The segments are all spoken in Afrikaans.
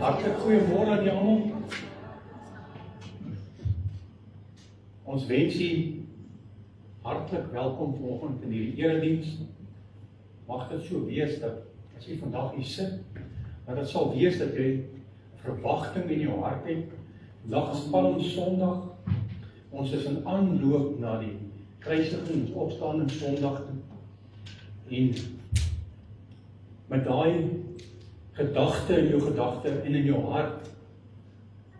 Hartlik goeiemôre aan julle almal. Ons wens julle hartlik welkom vanoggend in hierdie erediens. Mag dit so wees dat as jy vandag hier sit, dat dit sal wees dat jy verwagting in jou hart het. Vandag is Palm Sondag. Ons is in aanloop na die kruisiging en opstanding Sondag toe. En met daai gedagte in jou gedagte en in jou hart,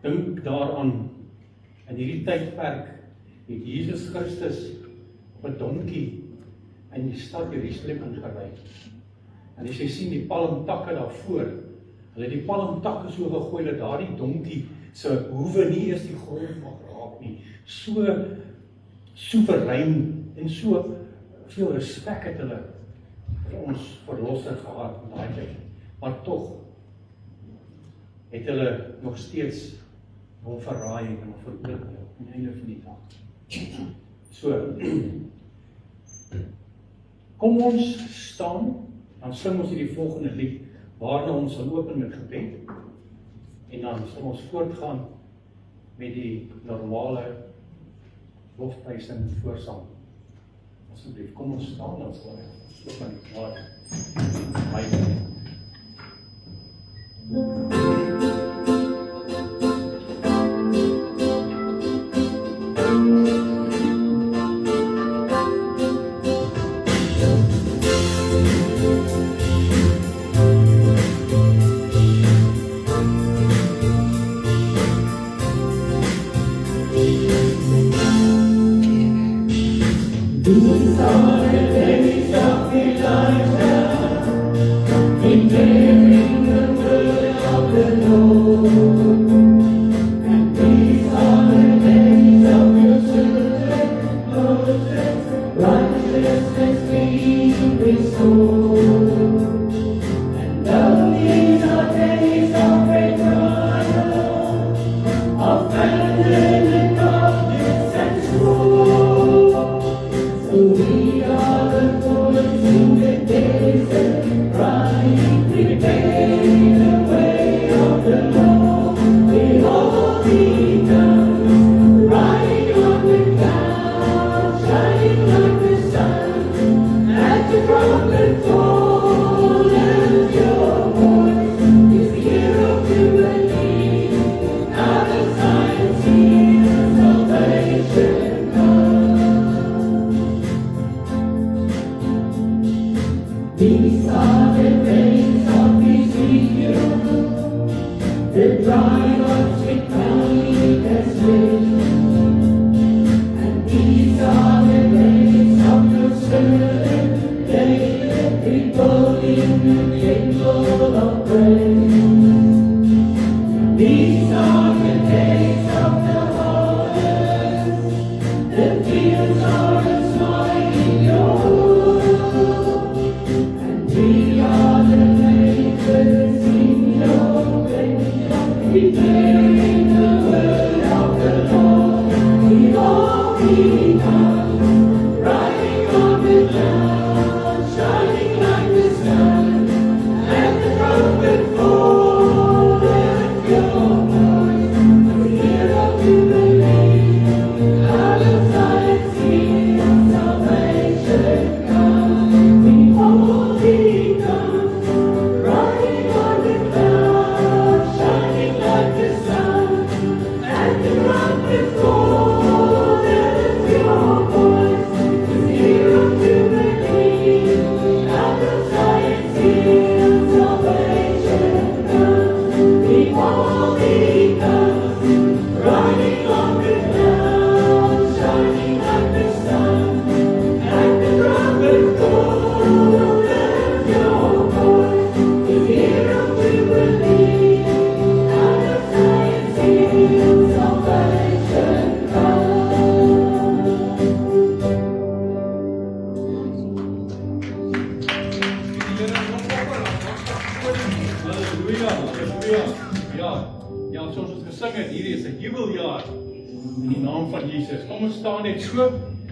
dink daaraan, in hierdie tydperk het Jesus Christus op 'n donkie in die stad Jerusalem ingery. En as jy sien die palmtakke daarvoor, hulle het die palmtakke so gegooi dat daardie donkie se hoewe nie eers die grond mag raak nie. So soewerein en so veel respek het hulle vir ons verlosser gehad in daai tyd. Maar tog het hulle nog steeds hom verraai en hom veroordeel aan die einde van die dag. So, kom ons staan, dan sing ons hierdie volgende lied, waarna ons sal open met gebed, en dan sal ons voortgaan met die normale lofprysing voorsang. Asseblief, kom ons staan, dan sal ons open met you.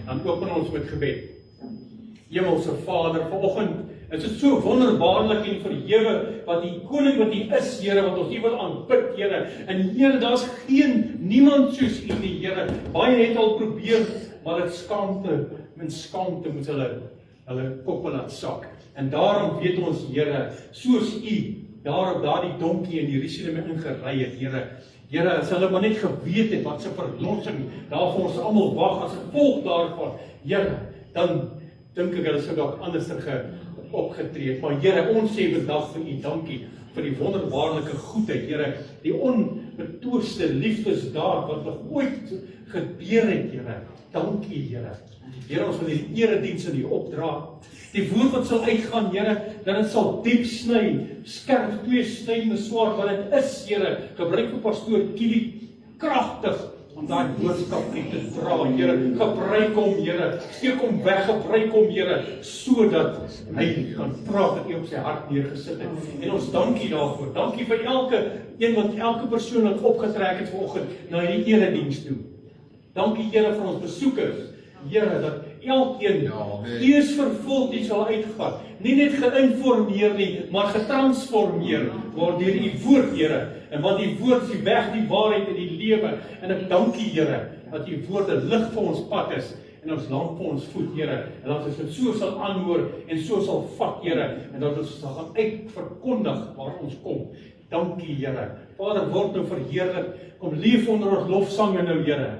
Dan open ons met gebed. Hemelse Vader, vanoggend is dit so wonderbaarlik en verhewe wat die koning wat U is, Here, wat ons U wil aanbid, Here. En Here, daar's niemand soos U nie, Here. Baie het al probeer, maar dit skaamte moet hulle koppe laat sak. En daarom weet ons, Here, soos U daar op daardie donkie in Jerusalem ingery het, Here. Here, as hulle maar net geweet het wat se verlossing daar vir ons almal wag as gevolg daarvan, Here, dan dink ek hulle sou dalk anders opgetree het. Maar Here, ons sê vandag vir U dankie vir die wonderbaarlike goedheid, Here, die onbetwiste liefdesdaad wat nog ooit gebeur het, Here. Dankie, Here. Here, ons wil die erediens in U opdra. Die woord wat sal uitgaan, Here, dat dit sal diep sny, skerp tweesnydende swaard, wat dit is, Here, gebruik vir pastoor Kielie kragtig om daai boodskap uit te dra, Here. Gebruik hom, Here. Steek hom weg, gebruik hom, Here, sodat hy kan praat wat U op sy hart neergesit het. En ons dankie daarvoor. Dankie vir elke persoon wat opgetrek het vanoggend na hierdie erediens toe. Dankie, Here, vir ons besoekers. Here, dat elkeen geesvervuld die sal uitgaan. Nie net geïnformeer nie, maar getransformeer word deur U woord, Here. En want U woord is die weg, die waarheid en die lewe. En ek dankie, Here, dat U woord 'n lig vir ons pad is en ons lamp vir ons voet, Here. En dat ons dit so sal aanhoor en so sal vat, Here. En dat ons sal gaan uitverkondig waar ons kom. Dankie, Here. Vader, word nou verheerlik. Kom lief onder ons lofsange nou, Here.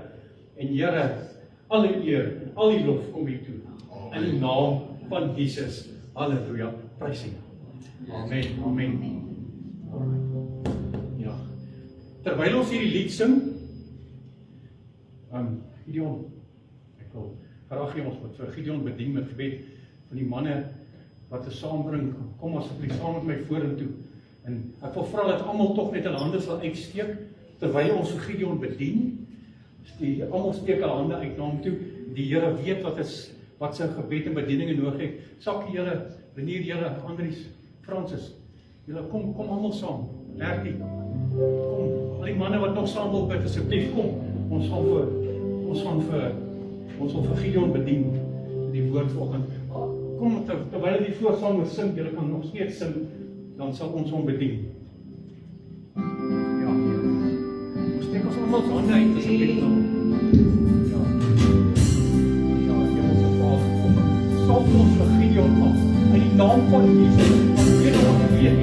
En Here, alle eer en al die lof kom U toe. In die naam van Jesus. Halleluja. Prys U. Amen. Amen. Ja. Terwyl ons hierdie lied sing, Gideon, ek wil graag hê ons moet vir Gideon bedien met gebed van die manne wat te saambring. Kom asseblief saam met my vorentoe. En ek wil vra dat almal tog net hulle hande sal uitsteek terwyl ons vir Gideon bedien. Almal steek hulle hande uit na hom toe. Die Here weet wat sy gebed en bediening nodig het. Sakkie, Here, Renier, Here, Andries, Francis. Julle kom almal saam. Bertie. Kom, al die manne wat nog saam wil bid, asseblief kom. Ons gaan vir Gideon bedien die woord vanoggend. Kom terwyl die voorsangers sing, julle kan nog steeds sing, dan sal ons hom bedien. Ja. Ons steek ons almal se hande uit asseblief nou. Sal ons vir Gideon af, in die naam van Jesus, want weet ons weet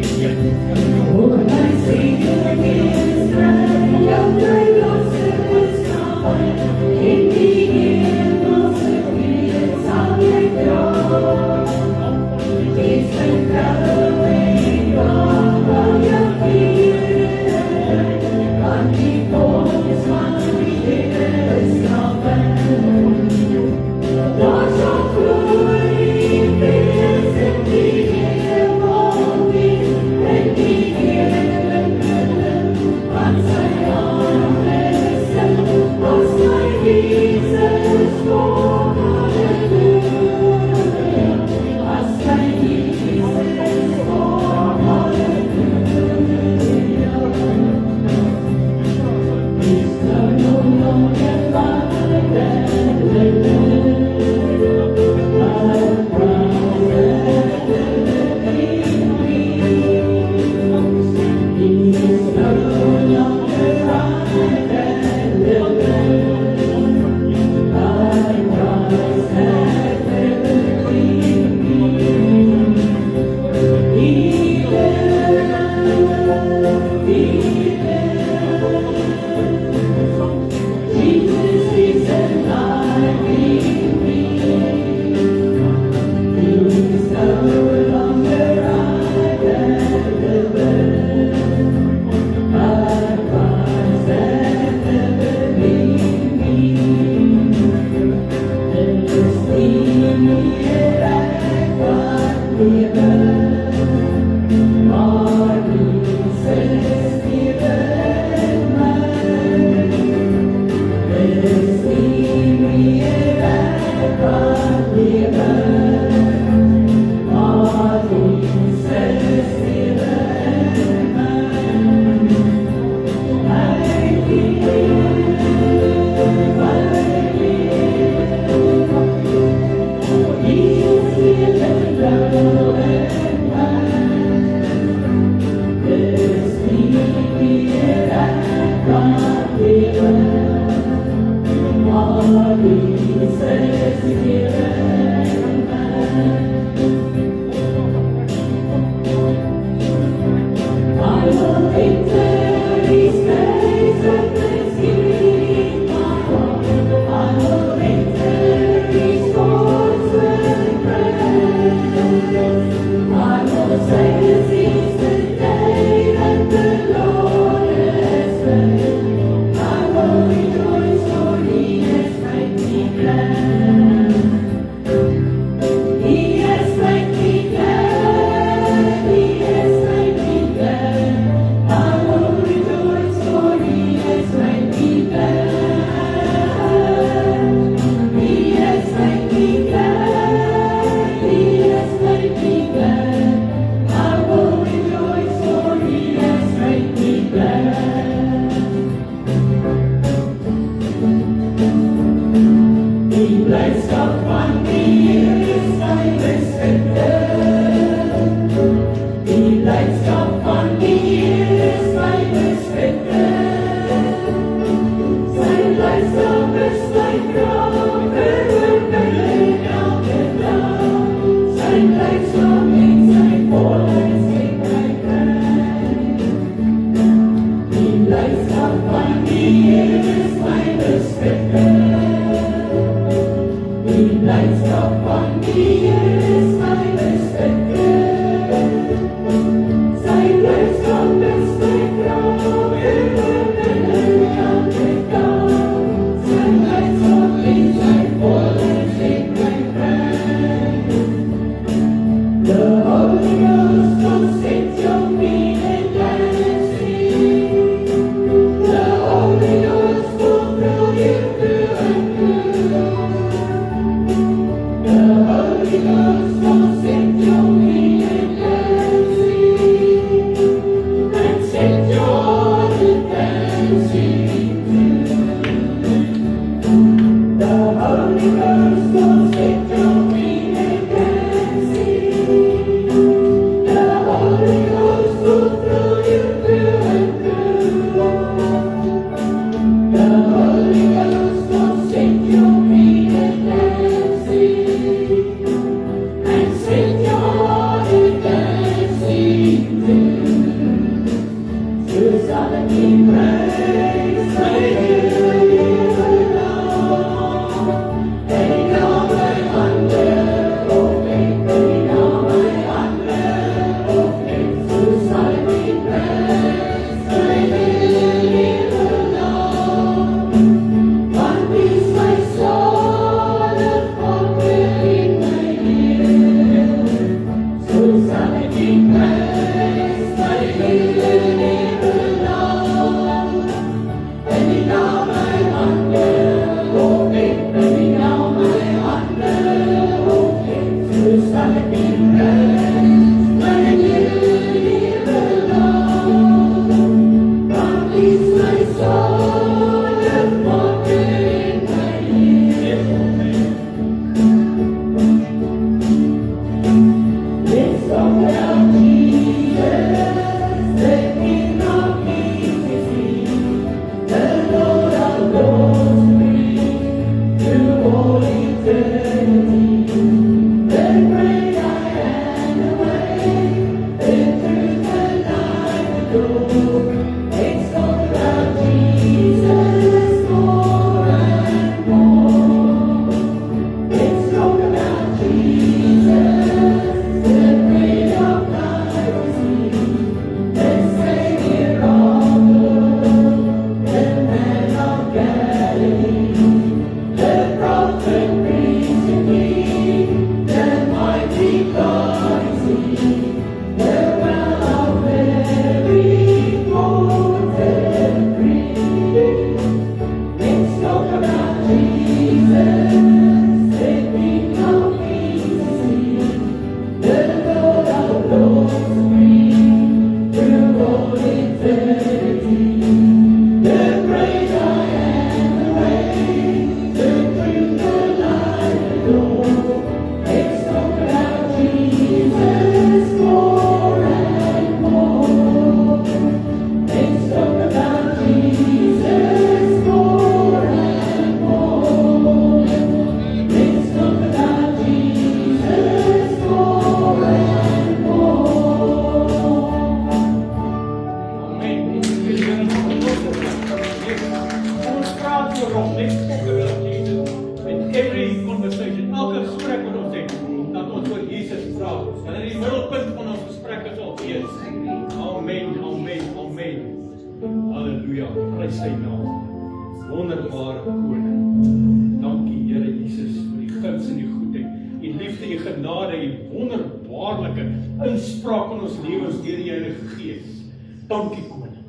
Dankie koning.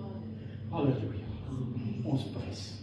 Halleluja. Ons prys.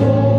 Oh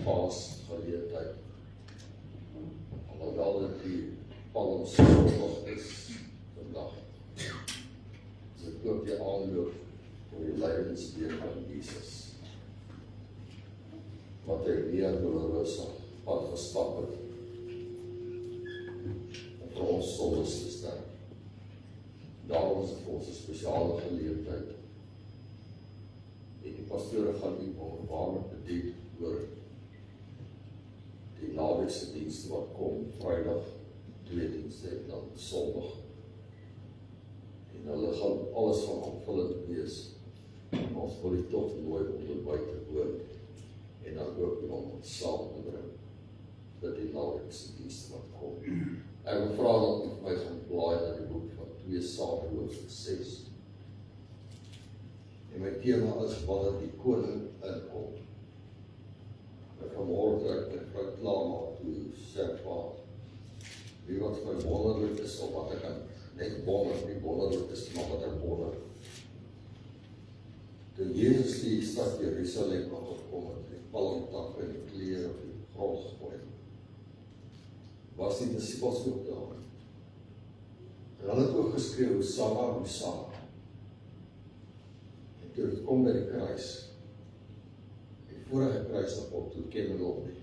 Paasgeleentheid. Alhoewel dit die Palmsondag is vandag. Is dit ook die aanloop vir die lydensweek van Jesus. Wat hy via Dolorosa pad gestap het om vir ons sondes te sterf. Daarom is dit vir ons 'n spesiale geleentheid. En die pastore gaan u wonderbaarlik bedien oor die naweekse dienste wat kom, Vrydag, 2 dienste en dan Sondag. En hulle gaan alles van aanvullend wees. Ons wil die tot mooi onderby te hoor en dan ook iemand wat saam te bring dat die naweekse dienste wat kom. Ek wil vra dat u vir my gaan blaai na die boek van 2 Samuel hoofstuk 6. En my tema is wanneer die koning inkom. En vanmorgen ek my vrou klaarmaak toe sê pa, wie wat vir my wonderlik is, of wat ek net wonderlik is, maar wat ek wonder. Toe Jezus die stad Jerusalem gekom het, die palmtak en die klere op die grond gegooi, was die disciples ook daar. En hulle het ook geskreeu, Hosanna, Hosanna. En toe het kom by die kruis, die vorige kruis op, toe ken hulle op nie.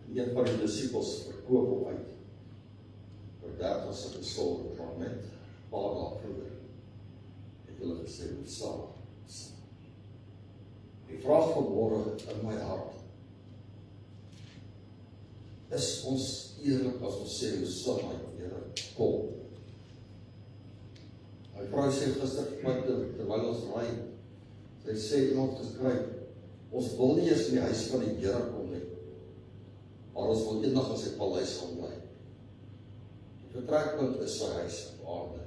En een van die disciples verkoop hom uit, vir 30 sulke solde, maar net paar dae vroeger, het hulle gesê, Hosanna. Die vraag van môre in my hart, is ons eerlik as ons sê, Hosanna, Here, kom. My vrou sê gister vir my, terwyl ons raai, sy sê iemand geskryf, ons wil nie eens in die huis van die Here kom nie, maar ons wil eendag in sy paleis gaan bly. Die vertrekpunt is sy huis op aarde,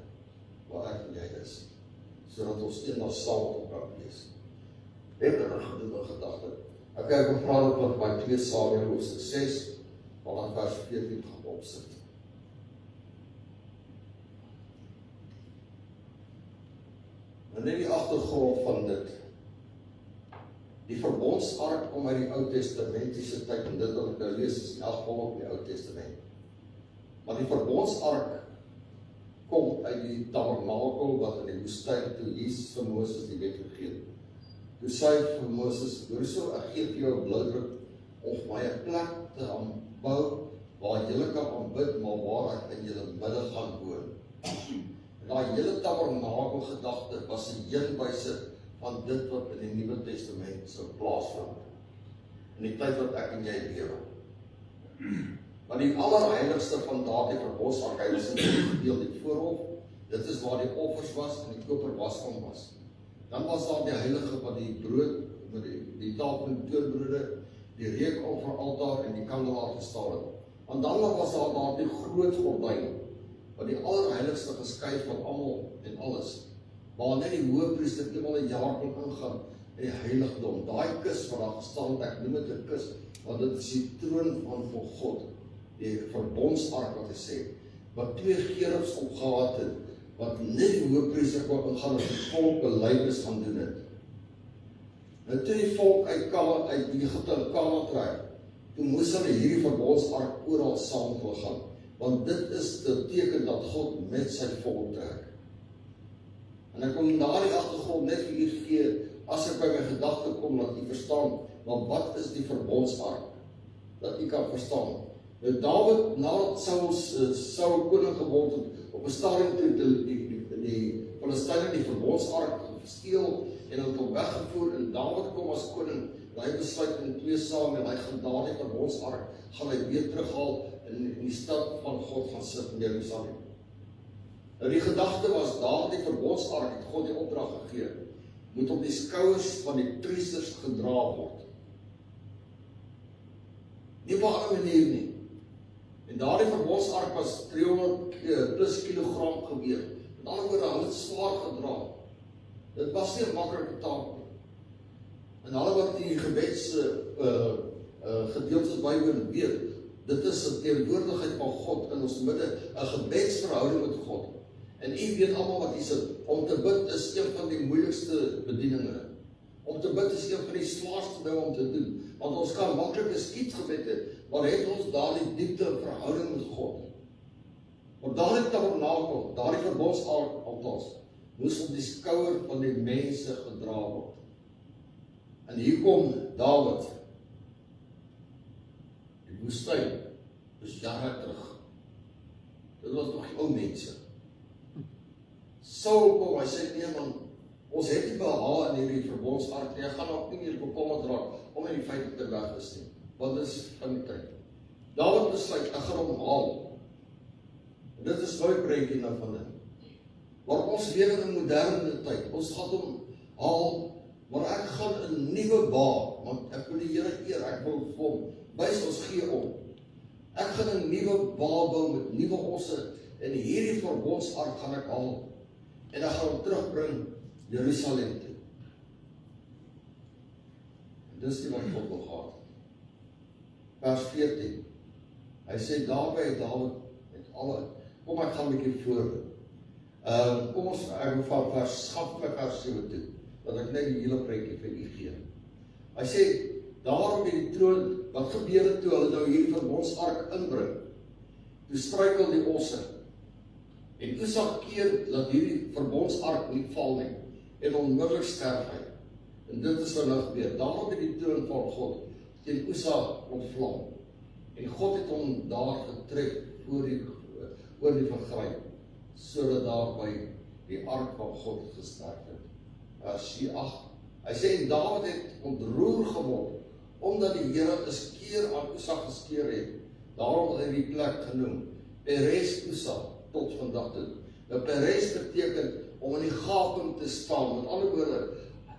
waar ek en jy is, sodat ons eendag saam met hom kan wees. Ek het er gedoen in gedagte. Ek wil vra dat wat by 2 Samuel hoofstuk 6, vanaf vers 14 gaan opsit. En net die agtergrond van dit. Die verbondsark kom uit die Ou Testamentiese tyd, en dit wat ek nou lees is in elk geval op die Ou Testament. Maar die verbondsark kom uit die tabernakel wat in die woestyn toe Jesus vir Moses die wet gegee het. Toe sê vir Moses, hierso, ek gee vir jou 'n blauwdruk om vir my 'n plek te bou waar julle kan aanbid, maar waar ek in julle midde gaan woon. En daai hele tabernakel gedagte was 'n heenwyse van dit wat in die Nuwe Testament sou plaasvind. In die tyd wat ek en jy lewe. Want die allerheiligste van daardie verbondsark, hy was in die gedeel die voorhof, dit is waar die offers was en die koper waskom was. Dan was daar die heilige wat die brood, met die tafel en toorbrode, die reukofferaltaar en die kandelaar gestaan het. Want dan was daar die groot gordyn, wat die allerheiligste geskei van almal en alles, waar net die hoëpriester eenmal 'n jaar kon ingaan in die heiligdom. Daai kus wat daar gestaan het, ek noem dit 'n kus, want dit is die troon van God, die verbondsark wat hy sê, wat 2 gerubs opgehad het, wat net die hoëpriester kon ingaan as die volk belydenis gaan doen het. En toe die volk uit Egipte in Kanaan trek, toe moes hulle hierdie verbondsark oral saam wil gaan, want dit is die teken dat God met sy volk trek. En ek kom daardie agtergrond net vir u gee, as ek by my gedagte kom, dat u verstaan, want wat is die verbondsark? Dat u kan verstaan. Nou Dawid, nadat Saul koning geword het, op 'n stadium toe die Filistyne die verbondsark gesteel en het hom weggevoer, en Dawid kom as koning, en hy besluit in 2 Samuel, hy gaan daardie verbondsark, gaan hy weer terughaal in die stad van God gaan sit in Jerusalem. Nou die gedagte was, daardie verbondsark het God die opdrag gegee, moet op die skouers van die priesters gedra word. Nie op 'n ander manier nie. En daardie verbondsark was 300 plus kilogram geweeg. Met ander woorde, hulle het swaar gedra. Dit was nie 'n maklike taak nie. En hulle wat die gebeds gedeeltes bywoon weet, dit is 'n teenwoordigheid van God in ons midde, 'n gebedsverhouding met God. En u weet almal wat hier om te bid is een van die moeilikste bedieninge. Om te bid is een van die swaarste dinge om te doen. Want ons kan maklik 'n skietgebed hê, maar het ons daardie diepte verhouding met God? Want daardie tabernakel, daardie verbondsaltars, moes op die skouer van die mense gedra word. En hier kom Dawid, die woestyn, is jare terug. Dit was nog die ou mense. Saul kom, hy sê, nee man, ons het nie behaal in hierdie verbondsark nie, hy gaan ook nie meer bekommerd raak, om in die feite te weg is nie, want dit is van die tyd. Dawid besluit, ek gaan hom haal. En dit is nooit prentjie nou van dit. Maar ons lewe in 'n moderne tyd, ons gaan hom haal, maar ek gaan 'n nuwe baan, want ek wil die Here eer, ek wil vir hom wys ons gee om. Ek gaan 'n nuwe baan bou met nuwe osse, en hierdie verbondsark gaan ek haal, en ek gaan hom terugbring Jerusalem toe. En dis nie wat God wil gehad. Vers 14, hy sê, daarby het Dawid met alle, kom ek gaan 'n bietjie voor. Kom ons, ek wil van vers 7 toe, dat ek net die hele prentjie vir u gee. Hy sê, daar op die troon, wat gebeur het toe hulle nou hierdie verbondsark inbring? Toe struikel die osse. En Usa keer dat hierdie verbondsark nie val nie, en onmiddellik sterf hy. En dit is wat nou gebeur. Daar op die troon van God, teen Usa ontvlam. En God het hom daar getref oor die vergryp, sodat daarby die ark van God gesterf het. Vers 8. Hy sê, en Dawid het ontroer geword, omdat die Here 'n skeer aan Usa geskeer het. Daarom het hy die plek genoem, Peres Usa, tot vandag toe. Nou Peres beteken om in die gaping te staan. Met ander woorde,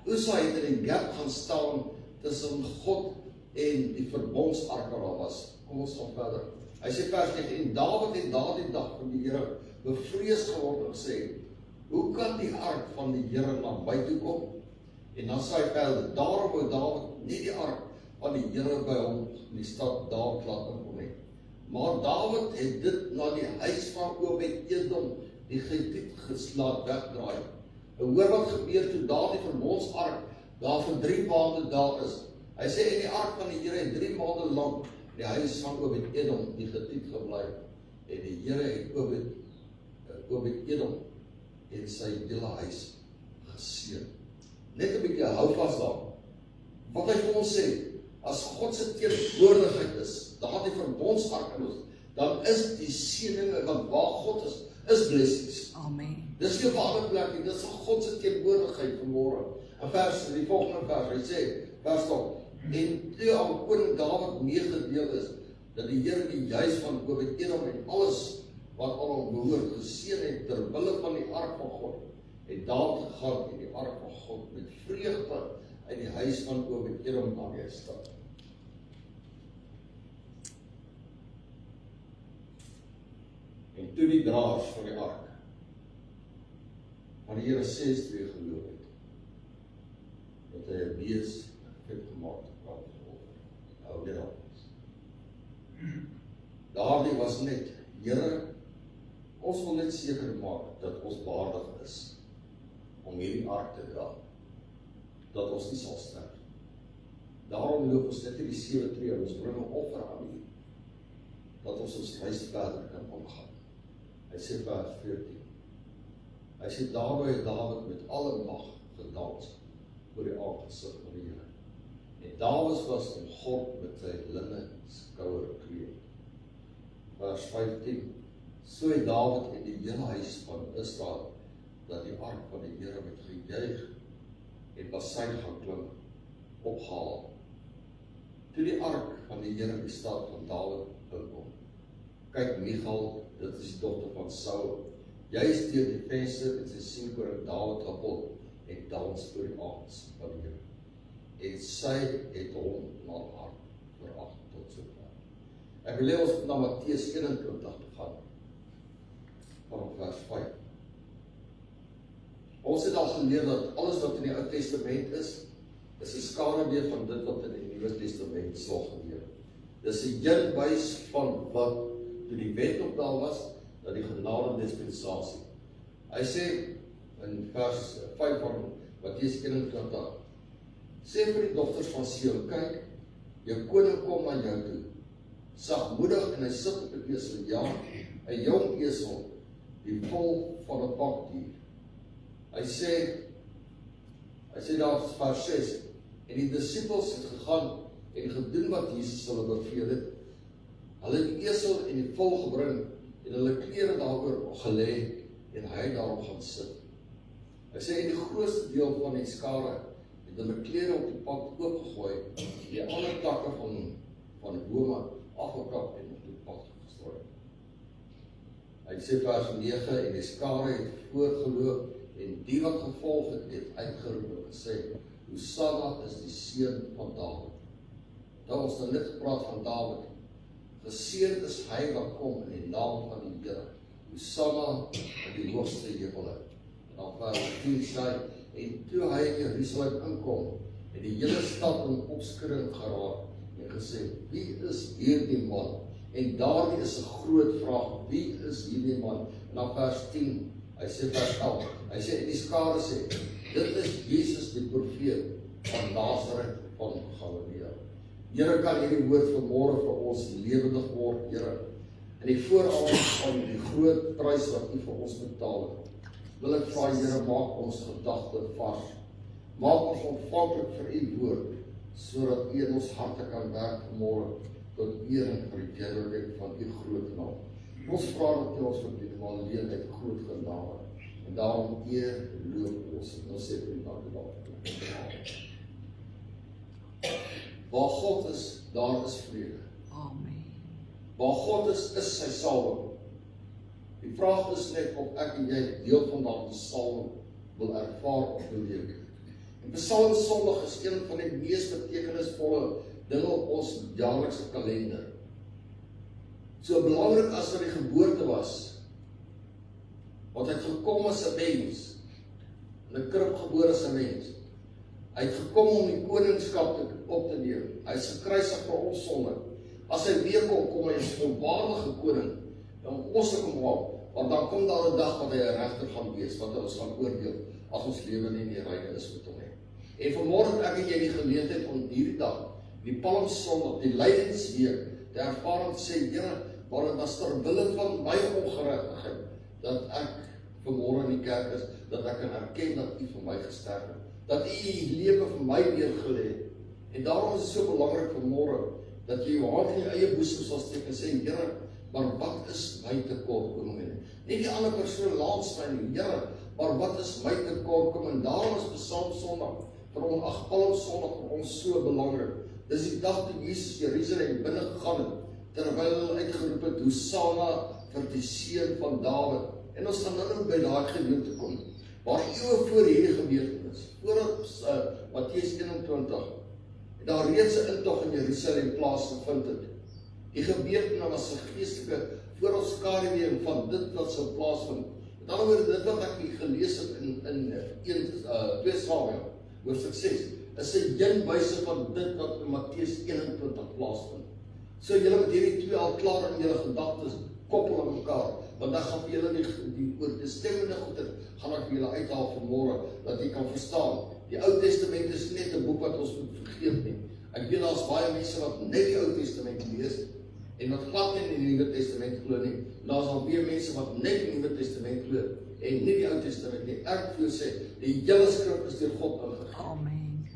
Usa het in die gap gaan staan tussen God en die verbondsark wat daar was. Kom ons gaan verder. Hy sê vers 9, en Dawid het daardie dag van die Here bevrees geword en gesê, hoe kan die ark van die Here na buite kom? En dan sê hy verder, daarom wou Dawid nie die ark van die Here by hom in die stad Dawid laat inkom nie. Maar Dawid het dit na die huis van Obed-Edom, die Gietiet, geslaat wegdraai. En hoor wat gebeur toe daardie verbondsark daar vir 3 maande daar is. Hy sê, in die ark van die Here het 3 maande lank in die huis van Obed-Edom, die Gietiet, gebly. En die Here het Obed-Edom en sy hele huis geseën. Net 'n bietjie hou vas daar. Wat hy vir ons sê, as God se teenwoordigheid is, daardie verbondsark in ons, dan is die seëninge, want waar God is blessings. Amen. Dis nie op 'n ander plek nie, dis God se teenwoordigheid vanmôre. In die volgende vers, hy sê, vers 12, en toe al koning Dawid meegedeel is, dat die Here die huis van Obed-Edom en alles wat al hom behoort geseën het ter wille van die ark van God, het Dawid gegaan en die ark van God met vreugde uit die huis van Obed-Edom na die stad. En toe die draers van die ark van die Here 6:2 geloof het, dat hy 'n bees vet gemaak het van hou dit op. Daardie was net, Here, ons wil net seker maak dat ons waardig is om hierdie ark te dra, dat ons nie sal sterf. Daarom loop ons net die 7 tree, ons bring 'n offer aan U, dat ons reis verder kan omgaan. Hy sê vers 14, hy sê, daarby het Dawid met alle mag gedans voor die aangesig van die Here. En Dawid was in God met sy linne skouerkleed. Vers 15, so het Dawid in die hele huis van Israel, dat die ark van die Here met gejuig en basyn gaan klink, opgehaal. Toe die ark van die Here in die stad van Dawid inkom, kyk Michal, dit is die dogter van Saul, juist deur die venster en sy sien koning Dawid gepot en dans voor die aangesig van die Here. En sy het hom na haar verag tot sover. Ek wil hê ons na Matteus 21 te gaan, vanaf vers 5. Ons het al geleer dat alles wat in die Ou Testament is 'n skaduwee van dit wat in die Nuwe Testament sal gebeur. Dis 'n heenwys van wat toe die wet nog daar was, dat die genade dispensasie. Hy sê in vers 5 van Matteus 21, sê vir die dogters van Sion, kyk, jou koning kom na jou toe, sagmoedig en hy sit op 'n esel, ja, 'n jong esel, die vol van 'n pakdier. Hy sê daar vers 6, en die disippels het gegaan en gedoen wat Jesus hulle beveel het. Hulle het die esel en die vol gebring en hulle klere daaroor gelê en hy het daarop gaan sit. Hy sê en die grootste deel van die skare het hulle klere op die pad oopgegooi, die ander takke van bome afgekap en op die pad gestrooi. Hy sê vers 9, en die skare het voorgeloop en die wat gevolg het uitgeroep en gesê, Hosanna is die seun van Dawid. Daar ons nou net gepraat van Dawid. Geseënd is hy wat kom in die naam van die Here. Hosanna in die hoogste hemele. En dan vers 10 sê, en toe hy in Jerusalem inkom, het die hele stad in opskudding geraak en gesê, wie is hierdie man? En daardie is 'n groot vraag, wie is hierdie man? En dan vers 10, hy sê vers 11, hy sê, en die skare sê, dit is Jesus die profeet van Nazareth van Galilea. Here, kan hierdie woord vanmôre vir ons lewendig word, Here, in die vooravond van die groot prys wat U vir ons betaal het. Wil ek vra, Here, maak ons gedagte vars. Maak ons ontvanklik vir U woord, sodat U in ons harte kan werk vanmôre tot eer en verheerlikheid van U groot naam. Ons vra dat U ons verdien, maar alleen uit groot genade. En daarom eer loop ons. En ons sê vir U dankie daarvoor. Waar God is, daar is vrede. Amen. Waar God is sy salwing. Die vraag is net of ek en jy deel van daardie salwing wil ervaar of beleef. En Psalm Sondag is een van die mees betekenisvolle dinge op ons jaarlikse kalender. So belangrik as wat die geboorte was, want hy het gekom as 'n mens, in 'n krib gebore as 'n mens. Hy het gekom om die koningskap op te neem. Hy is gekruisig vir ons sonde. As hy weer kom hy as 'n volwaardige koning, dan ons te kom haal, want dan kom daar 'n dag wat hy 'n regter gaan wees, wat ons gaan oordeel, as ons lewe nie in die reine is met hom nie. En vanmôre het ek en jy die geleentheid om hierdie dag, die Palmsondag, die lydensweek, te ervaar en te sê, Here, maar dit was ter wille van my ongeregtigheid, dat ek vanmôre in die kerk is, dat ek kan erken dat U vir my gesterf het, dat U U lewe vir my neergelê het. En daarom is dit so belangrik vanmôre, dat jy jou hand in jou eie boesem sal steek en sê, Here, maar wat is my tekortkominge? Nie die ander persoon laat my nie, Here, maar wat is my tekortkominge? En daarom is Psalm Sondag, vir ons Palmsondag vir ons so belangrik. Dis die dag toe Jesus Jerusalem binne gegaan het, terwyl hulle uitgeroep het, Hosanna vir die seun van Dawid. En ons gaan nou by daai gedeelte kom, waar eeue voor hierdie gebeurtenis, voordat Matteus 21, en daar reeds 'n intog in Jerusalem plaasgevind het. Die gebeurtenis was 'n geestelike voorafskaduwing van dit wat sou plaasvind. Met ander woorde, dit wat ek hier gelees het in 2 Samuel, hoofstuk 6, is 'n heenwyse van dit wat in Matteus 21 plaasvind. So julle moet hierdie twee al klaar in julle gedagtes koppel aan mekaar, want dan gaan vir julle die ooreenstemmende goeie gaan ek vir julle uithaal vanmôre, dat jy kan verstaan. Die Ou Testament is net 'n boek wat ons moet vergeet nie. Ek weet daar's baie mense wat net die Ou Testament lees en wat glad nie in die Nuwe Testament glo nie. En daar's al baie mense wat net die Nuwe Testament glo en nie die Ou Testament nie. Ek wil sê, die hele skrif is deur God ingegee. Amen.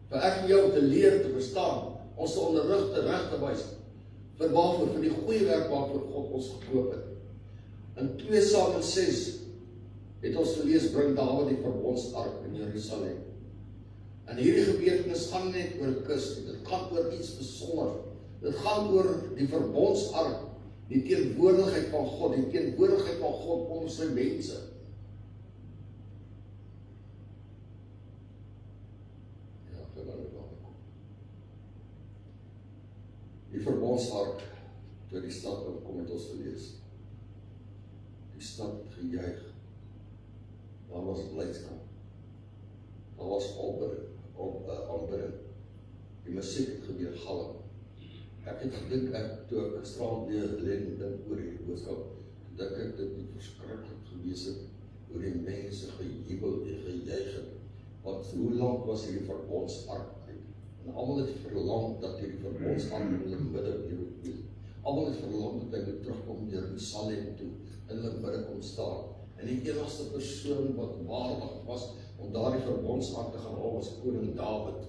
Vir ek en jou om te leer, te verstaan, ons te onderrig, te reg te wys, vir waarvoor, vir die goeie werk waarvoor God ons gekoop het. In 2 Samuel 6 het ons gelees, bring Dawid die verbondsark in Jerusalem. En hierdie gebeurtenis gaan net oor kus, dit gaan oor iets besonder. Dit gaan oor die verbondsark, die teenwoordigheid van God, die teenwoordigheid van God onder sy mense. Ja, ek wil nou kom. Die verbondsark, toe die stad kom het ons gelees. Die stad het gejuig. Daar was blydskap. Daar was aanbidding. Die musiek het gebeur galm. Ek het gedink, toe ek gisterand weer lê en dink oor die boodskap, dink ek dit het verskriklik gewees het, hoe die mense gejubel en gejuig het. Want hoe lank was hierdie verbondsark uit? En almal het verlang dat hierdie verbondsark in hulle midde weer moet wees. Almal het verlang dat hy moet terugkom in Jerusalem toe, in hulle midde kom staan. En die enigste persoon wat waardig was om daardie verbondsark te gaan haal was koning Dawid.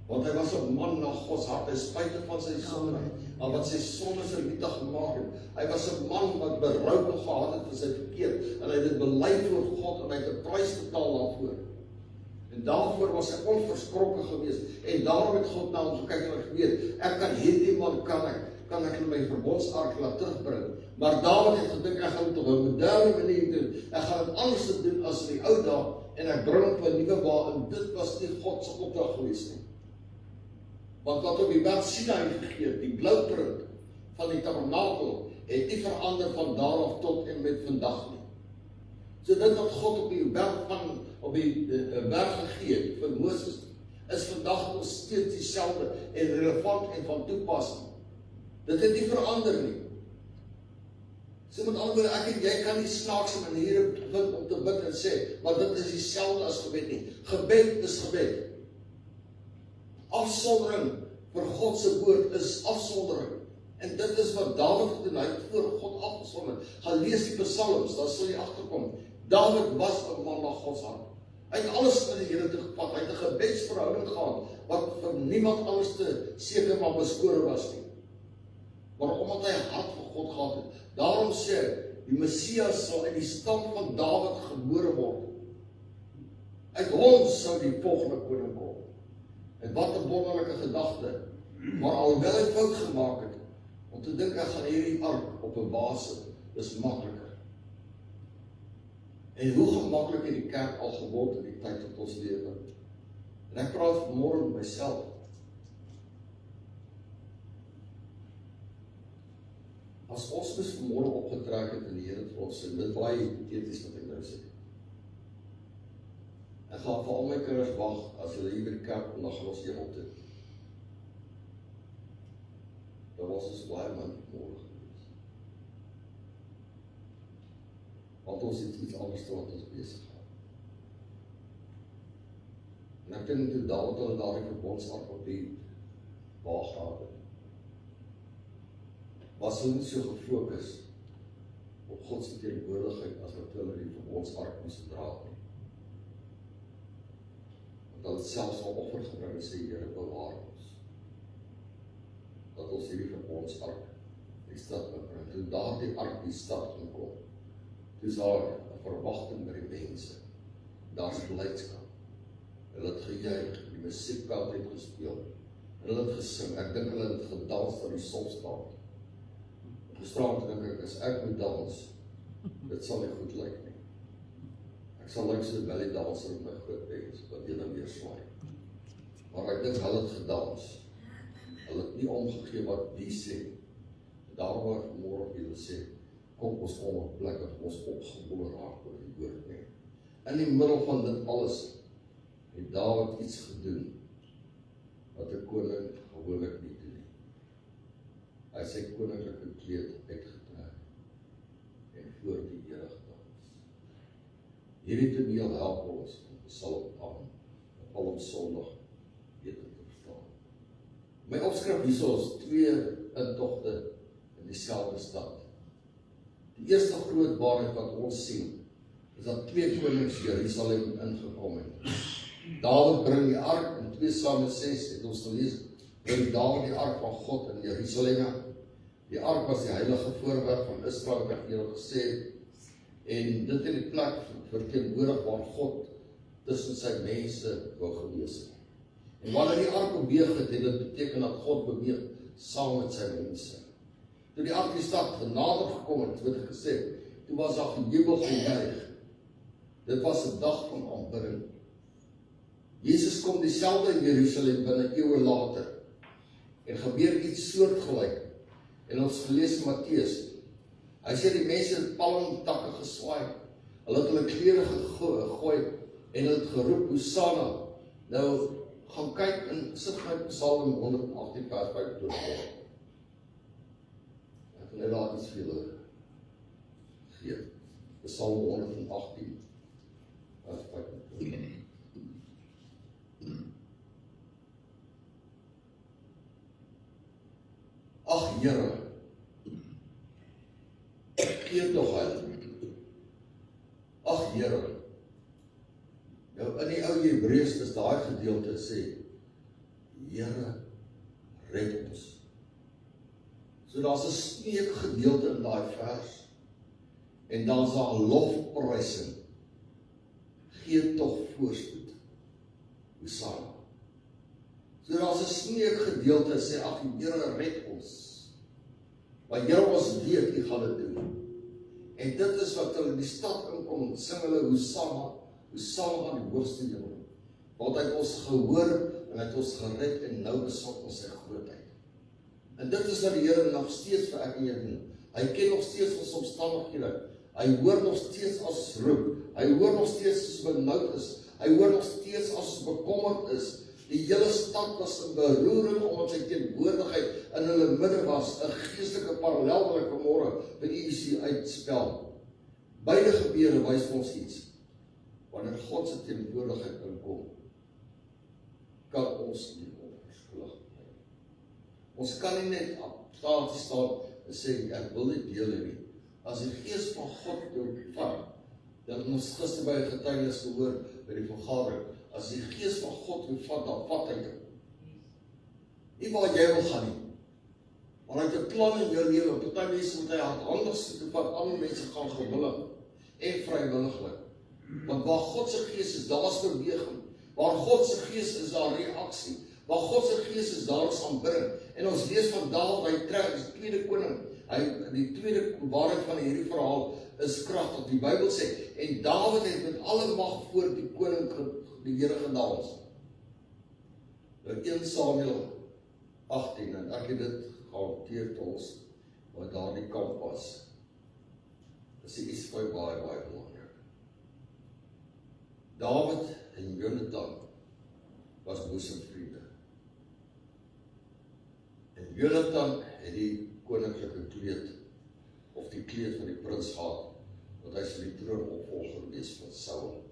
Want hy was 'n man na God se hart, ten spyte van sy sonde, maar wat sy sonde vernietig gemaak het. Hy was 'n man wat berou gehad het vir sy verkeerd, en hy het dit bely voor God, en hy het 'n prys betaal daarvoor. En daarvoor was hy onverskrokke geweest, en daarom het God na hom gekyk en geweet, ek kan hierdie man, kan ek my verbondsark laat terugbring. Maar Dawid het gedink, ek gaan dit op 'n moderne manier doen, ek gaan dit anders doen as in die ou dae, en ek bring op 'n nuwe wa, en dit was nie God se opdrag geweest nie. Want wat op die berg Sinai gegee, die blueprint van die tabernakel, het nie verander van daar af tot en met vandag nie. So dit wat God op die berg gegee het vir Moses, is vandag nog steeds dieselfde en relevant en van toepassing. Dit het nie verander nie. So met ander woorde, ek en jy kan nie snaakse maniere vind om te bid en sê, maar dit is dieselfde as gebed nie. Gebed is gebed. Afsondering vir God se woord is afsondering. En dit is wat Dawid gedoen, hy het voor God afgesonder. Gaan lees die psalms, dan sal jy agterkom. Dawid was 'n man na God se hart. Hy het alles met die Here toe gevat. Hy het 'n gebedsverhouding gehad wat vir niemand anders te seker maar beskore was nie. Maar omdat hy 'n hart vir God gehad het, daarom sê hy, die Messias sal uit die stam van Dawid gebore word. Uit hom sou die volgende koning kom. En wat 'n wonderlike gedagte. Maar alhoewel hy fout gemaak het, om te dink ek gaan hierdie ark op 'n base, is makliker. En hoe gemaklik het die kerk al geword in die tyd wat ons lewe. En ek praat vanmôre met myself. As ons dus vanmôre opgetrek het in die Here vir ons, en dit baie hipoteties wat ek nou sê. Ek gaan vir al my kinders wag, as hulle hier by die kerk kom, dan gaan ons hemel toe. Daar was ons baie man môre gewees. Want ons het iets anders te wat ons besig gaan. En ek dink toe Dawid hulle daardie verbondsark op die wa gehad het, was hulle nie so gefokus op God se teenwoordigheid as wat hulle die verbondsark moes dra nie. Want hulle het selfs al offer gebring en sê, Here, bewaar ons. Dat ons hierdie verbondsark die stad moet bring. Toe daardie ark die stad inkom, toe is daar 'n verwagting by die mense. Daar's blydskap. Hulle het gejuig, die musiekveld het gespeel. Hulle het gesing. Ek dink hulle het gedans tot die sonstraat. Gisterand dink ek, as ek moet dans, dit sal nie goed lyk nie. Ek sal lyk so 'n belly danser op my groot bens, wat jy dan weer swaai. Maar ek dink hulle het gedans. Hulle het nie omgegee wat die sê. Daarom word vanmôre julle sê, kom ons kom op plek dat ons opgebore raak oor die woord nie. In die middel van dit alles het Dawid iets gedoen wat 'n koning gewoonlik nie doen nie. Hy het sy koninklike kleed uitgetrek en voor die Here gedans. Hierdie toneel help ons om Psalm 8 op Palm Sondag beter te verstaan. My opskrif hierso is 2 intogte in dieselfde stad. Die eerste groot waarheid wat ons sien, is dat 2 konings Jerusalem ingekom het. Dawid bring die ark, in 2 Samuel 6 het ons gelees, bring Dawid die ark van God in Jerusalem. Die ark was die heilige voorwerp van Israel, wat ek eerder gesê, en dit in die plek verteenwoordig waar God tussen sy mense wou gewees het. En wanneer die ark beweeg het, het dit beteken dat God beweeg saam met sy mense. Toe die ark die stad genader gekom het, word gesê, toe was daar gejubel gejuig. Dit was 'n dag van aanbidding. Jesus kom dieselfde in Jerusalem binne eeue later, en gebeur iets soortgelyk. En ons gelees in Matteus, hy sê die mense het palmtakke geswaai, hulle het hulle klere gegooi, en hulle het geroep, Hosanna. Nou, gaan kyk en sit my Psalm 118 vers 5 toe. Ek wil net daar iets vir julle gee. Psalm 118 vers 5 toe. Ag Here, gee tog hulle. Ag Here, nou in die ou Hebreërs is daai gedeelte sê, Here, red ons. So daar's 'n sneek gedeelte in daai vers, en dan's daar 'n lofprysing. Gee tog voorspoed. Hosanna. So daar's 'n sneek gedeelte sê, ag Here, red ons. Maar Here, ons weet U gaan dit doen. En dit is wat hulle in die stad inkom, sing hulle Hosanna, Hosanna aan die hoogste hemel. Want hy het ons gehoor en hy het ons gered en nou besot ons sy grootheid. En dit is wat die Here nog steeds vir ek en jy doen. Hy ken nog steeds ons omstandighede. Hy hoor nog steeds as ons roep. Hy hoor nog steeds as ons benoud is. Hy hoor nog steeds as ons bekommerd is. Die hele stad was in beroering omdat sy teenwoordigheid in hulle midde was. 'n geestelike parallel wat ek vanmôre by UBC uitspel. Beide gebeure wys vir ons iets. Wanneer God se teenwoordigheid inkom, kan ons nie onverskillig bly. Ons kan nie net staan en sê, ek wil nie deel hê nie. As die Gees van God jou vat, dan ons gister by 'n getuienis gehoor by die vergadering, as die Gees van God jou vat, dan vat hy jou. Nie waar jy wil gaan nie. Maar hy het 'n plan in jou lewe. Party mense moet hy hardhandig sit toe vat, ander mense gaan gewillig en vrywilliglik. Want waar God se Gees is, daar is beweging. Waar God se Gees is, daar reaksie. Waar God se Gees is, daar is aanbidding. En ons lees van Dawid, hy trek as tweede koning. Die tweede waarheid van hierdie verhaal is kragtig. Die Bybel sê, en Dawid het met alle mag voor die koning, die Here gedans. Nou 1 Samuel 18, en ek het dit gehanteer tot ons, wat daar die kamp was. Dis iets baie belangrik. Dawid en Jonathan was boesemvriende. En Jonathan het die koninklike kleed, of die kleed van die prins gehad, want hy is vir die troonopvolger wees van Saul.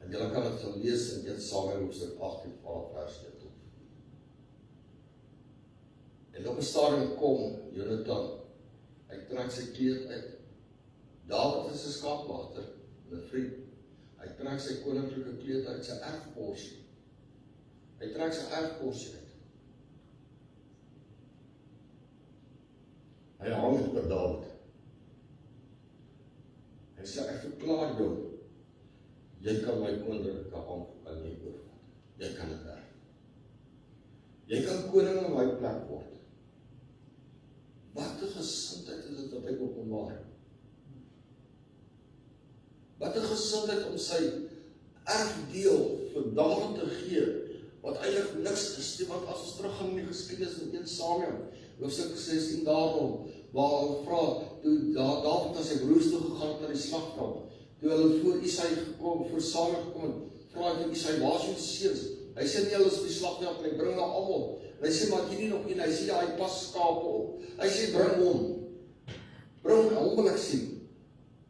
En julle kan dit gaan lees in 1 Samuel hoofstuk 18 vers 1 tot 4. En op 'n stadium kom Jonathan, hy trek sy kleed uit. Dawid is 'n skaapwagter, 'n vriend. Hy trek sy koninklike kleed uit, sy erfporsie. Hy trek sy erfporsie uit. Hy hang het oor Dawid. Hy sê, ek verklaar jou, jy kan my koninklike ambt aan my oorvat. Jy kan dit erf. Jy kan koning in my plek word. Wat 'n gesindheid is dit wat hy openbaar. Wat 'n gesindheid om sy erfdeel vir Dawid te gee, wat eintlik niks is nie, want as ons teruggaan in die geskiedenis in 1 Samuel, hoofstuk 16 daarom, waar hulle vra, toe Dawid na sy broers toe gegaan na die slagveld, toe hulle voor Isai gekom, voor Samuel gekom en vra hy vir Isai, waar is jou seuns? Hy sê nie, hulle is op die slagveld en hy bring hulle almal. En hy sê, maar jy nie nog een, hy sê, ja, hy pas skape op. Hy sê, bring hom. Bring hom wil ek sien.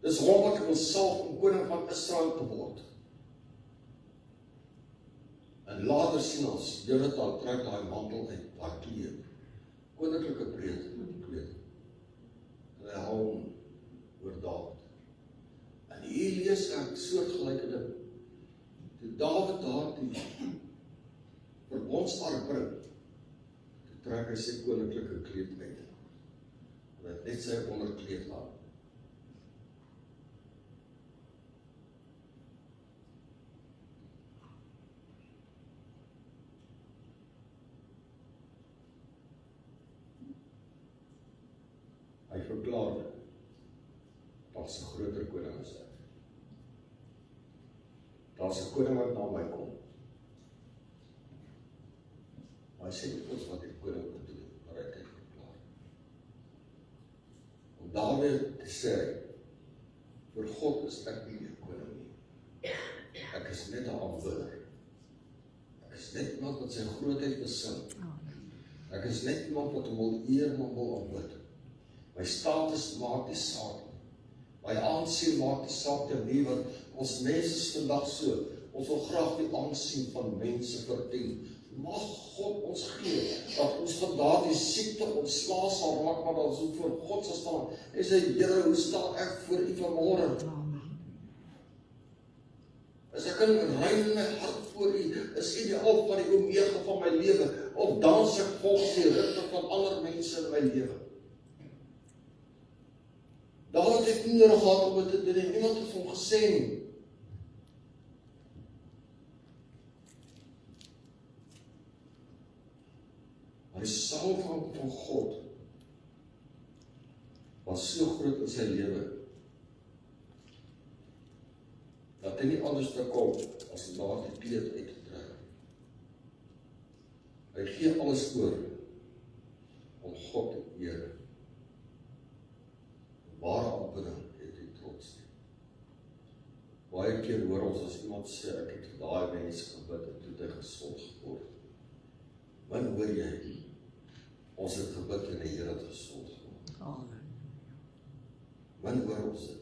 Dis hom wat ek wil salf om koning van Israel te word. En later sien ons, Jonathan trek daai mantel uit, daai kleed, koninklike kleed. En hy hou hom oor Dawid. En hier lees ek soortgelyke ding. Toe Dawid daar die verbondsark bring, toe trek hy sy koninklike kleed uit. En hy het net sy onderkleed aan. Hy verklaar, daar's 'n groter koning as ek. Daar's 'n koning wat na my kom. Hy sê nie ons wat die koning moet doen, maar hy het verklaar. Om daarmee te sê, vir God is ek nie die koning nie. Ek is net 'n aanbidder. Ek is net iemand wat sy grootheid besing. Ek is net iemand wat hom wil eer en hom wil aanbid. My status maak die saak. My aansien maak die saak te nie, want ons mense is vandag so. Ons wil graag die aansien van mense verdien. Mag God ons gee, dat ons ons van daardie siekte ontslae sal raak, maar ons moet voor God sal staan en sê, Here, hoe staan ek voor U vanmôre? As ek kan rein in my hart voor U, is U die alfa en die omega van my lewe, of dans ek volgens die ritme van ander mense in my lewe. Dawid het nie nodig gehad om dit te doen, niemand het hom gesê nie. Maar die salwing van God was so groot in sy lewe, dat hy nie anders te kom as om daar die kleed uit te trek. Hy gee alles oor om God te eer. Ware aanbidding het hy trots nie. Baie keer hoor ons as iemand sê, ek het vir daai mens gebid en toe het hy gesond geword. Min hoor jy, ons het gebid en die Here het gesond geword. Min hoor ons dit.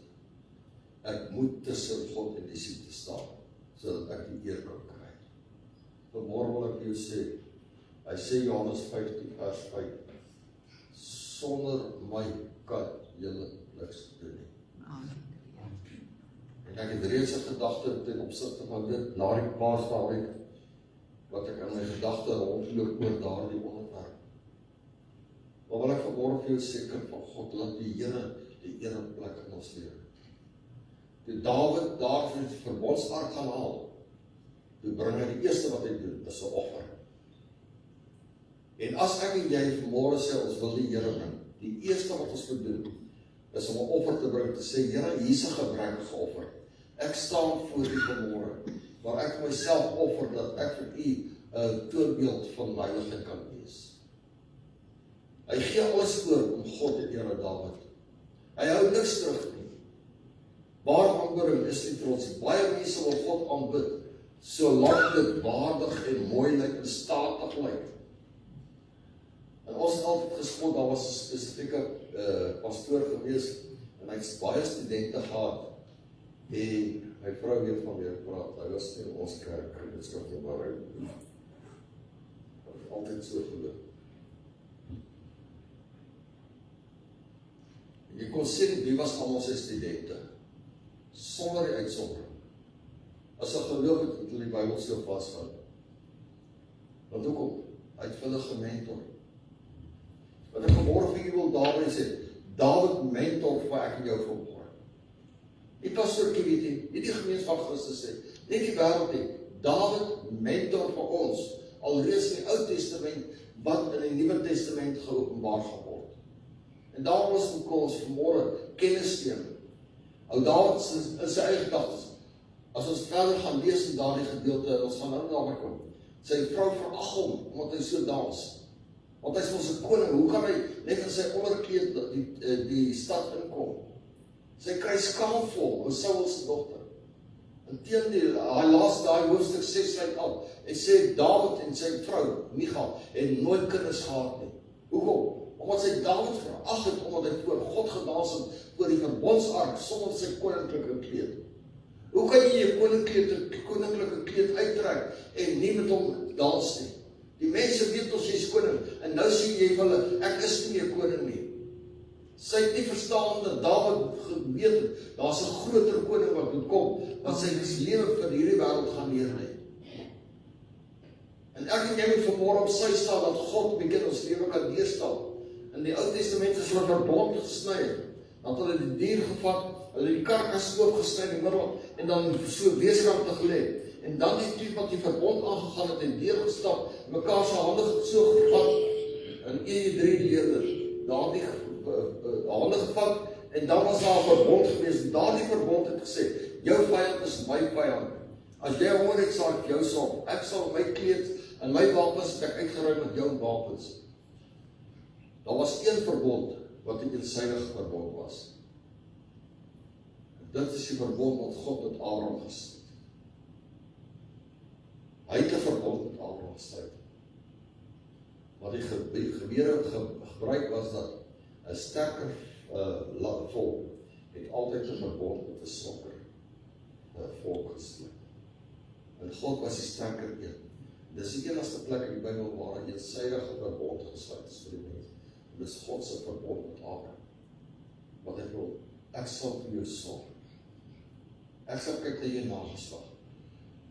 Ek moet tussen God en die siekte staan, sodat ek die eer kan kry. Vanmôre wil ek vir jou sê, hy sê Johannes 15 vers 5, sonder my kan julle niks doen nie. En ek het reeds 'n gedagte ten opsigte van dit, na die Paasnaweek, wat ek in my gedagte rondloop oor daardie onderwerp. Maar wil ek vanmôre vir jou sê, kind van God, laat die Here die ereplek in ons lewe. Toe Dawid daar vir die verbondsark gaan haal, toe bring hy die eerste wat hy doen, is 'n offer. En as ek en jy vanmôre sê, ons wil die Here bring, die eerste wat ons moet doen, is om 'n offer te bring, te sê, Here, hier is 'n gebrekkige offer. Ek staan voor U vanmôre, maar ek myself offer, dat ek vir U 'n toonbeeld van heiligheid kan wees. Hy gee alles oor om God te eer, Dawid. Hy hou niks terug nie. Ware aanbidding is nie trots. Baie mense wil God aanbid, solank dit waardig en mooi lyk en statig lyk. En ons het altyd gespot, daar was 'n spesifieke pastoor gewees, en hy het baie studente gehad, en my vrou weet van wie ek praat, hy was in ons kerk, dit skryf jy maar uit. Dat het altyd so geloop. En jy kon sien, wie was almal sy studente, sonder die uitsondering. As hy geloof het, het hulle die Bybel so vasthou. Want hoekom? Hy het vir hulle gementor. Wat ek vanmôre vir julle wil daarby sê, Dawid mentor vir ek en jou vanmôre. Die pastoortjie weet nie die gemeente van Christus sê, nie die wêreld nie. Dawid mentor vir ons, alreeds in die Ou Testament, wat in die Nuwe Testament geopenbaar geword. En daarom is ons vanmôre kennis neem. Ou Dawid in sy eie gedagtes. As ons verder gaan lees in daardie gedeelte, ons gaan nou daarby kom. Sy vrou verag hom, omdat hy so dans. Want hy is ons 'n koning, hoe kan hy net in sy onderkleed die stad inkom? Sy kry skaamvol, Saul se dogter. Inteendeel, hy laas daai hoofstuk 6 sluit af, en sê Dawid en sy vrou, Michal, het nooit kinders gehad nie. Hoekom? Omdat sy Dawid verag het, omdat hy voor God gedans het, voor die verbondsark, sonder sy koninklike kleed. Hoe kan jy jou koninklike kleed uittrek, en nie met hom dans nie? Die mense weet ons jy is koning, en nou sê jy vir hulle, ek is nie meer koning nie. Sy het nie verstaan dat Dawid geweet het, daar is 'n groter koning wat moet kom, wat sy lewe vir hierdie wêreld gaan neerlê. En ek en jy moet vanmôre op sy staan, dat God bekend ons lewe kan deurstaan. In die Ou Testament is hulle verbond gesny, dat hulle die dier gevat, hulle die karkas oopgesny in die middel, en dan so weeskant te gelê. En dan die twee wat die verbond aangegaan het en deurgestap, mekaar se hande so gevat, en 1-3 leerde, daardie hande gevat, en dan was daar 'n verbond gewees, daardie verbond het gesê, jou vyand is my vyand. As jy honger het, sal ek jou sorg. Ek sal my kleed en my wapens het ek uitgeruim met jou wapens. Daar was een verbond wat 'n eensydige verbond was. En dit is die verbond wat God met Abraham gesluit. Hy het 'n verbond met Abraham gesluit. Wat die gebeure gebruik was dat 'n sterker volk het altyd 'n verbond met 'n swakker volk gesluit. En God was die sterker een. Dis die enigste plek in die Bybel waar 'n eensydige verbond gesluit is vir die mens. En dis God se verbond met Abraham. Wat hy wil, ek sal vir jou sorg. Ek sal kyk na jou nageslag.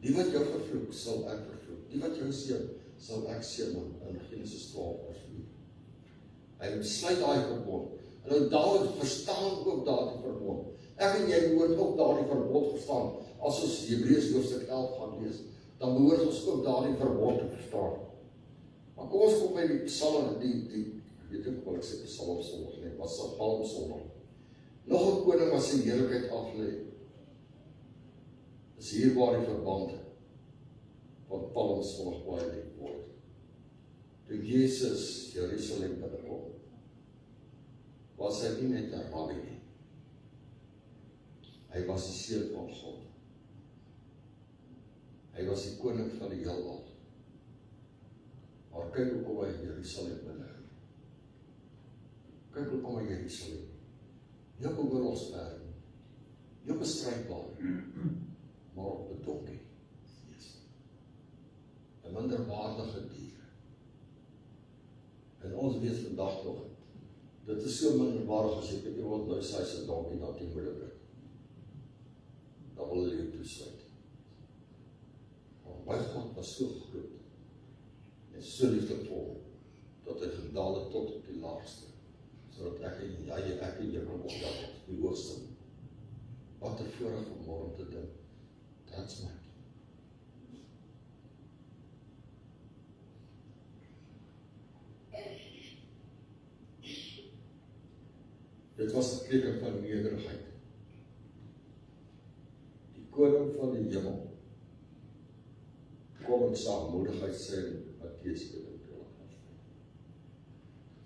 Die wat jou vervloek, sal ek vervloek. Die wat jou seën, sal ek seën in Genesis 12:4. Hy sluit daai verbond. En nou Dawid verstaan ook daardie verbond. Ek en jy behoort ook daardie verbond verstaan. As ons Hebreërs hoofstuk 11 gaan lees, dan behoort ons ook daardie verbond te verstaan. Maar kom ons kom by die Psalm, weet ek wat ek sê, Psalm Sondag, nee, wat sal Palm Sondag. Nog 'n koning wat sy heerlikheid aflê. Dis hier waar die verband van Palm Sondag baie diep word. Toe Jesus Jerusalem binnekom, was hy nie net 'n rabbi nie. Hy was die seun van God. Hy was die koning van die heelal. Maar kyk hoe kom hy in Jerusalem binne. Kyk hoe kom hy in Jerusalem. Nie op 'n oorlogsberg, nie op 'n strijdbaan, maar op 'n donkie. 'n minderwaardige dier. En ons weet vandag nog, dit is so minderwaardig as jy weet iemand nou sê hy's 'n donkie, dan die moeilikheid. Dan wil hulle jou toesluit. Maar my God was so groot en so liefdevol, dat hy gedaal het tot op die laagste, sodat ek en jy kan opdaag op die hoogste. Wat 'n voorreg om môre te dink. That's my Dit was 'n teken van nederigheid. Die koning van die hemel kom in saagmoedigheid sê in Matteus 21.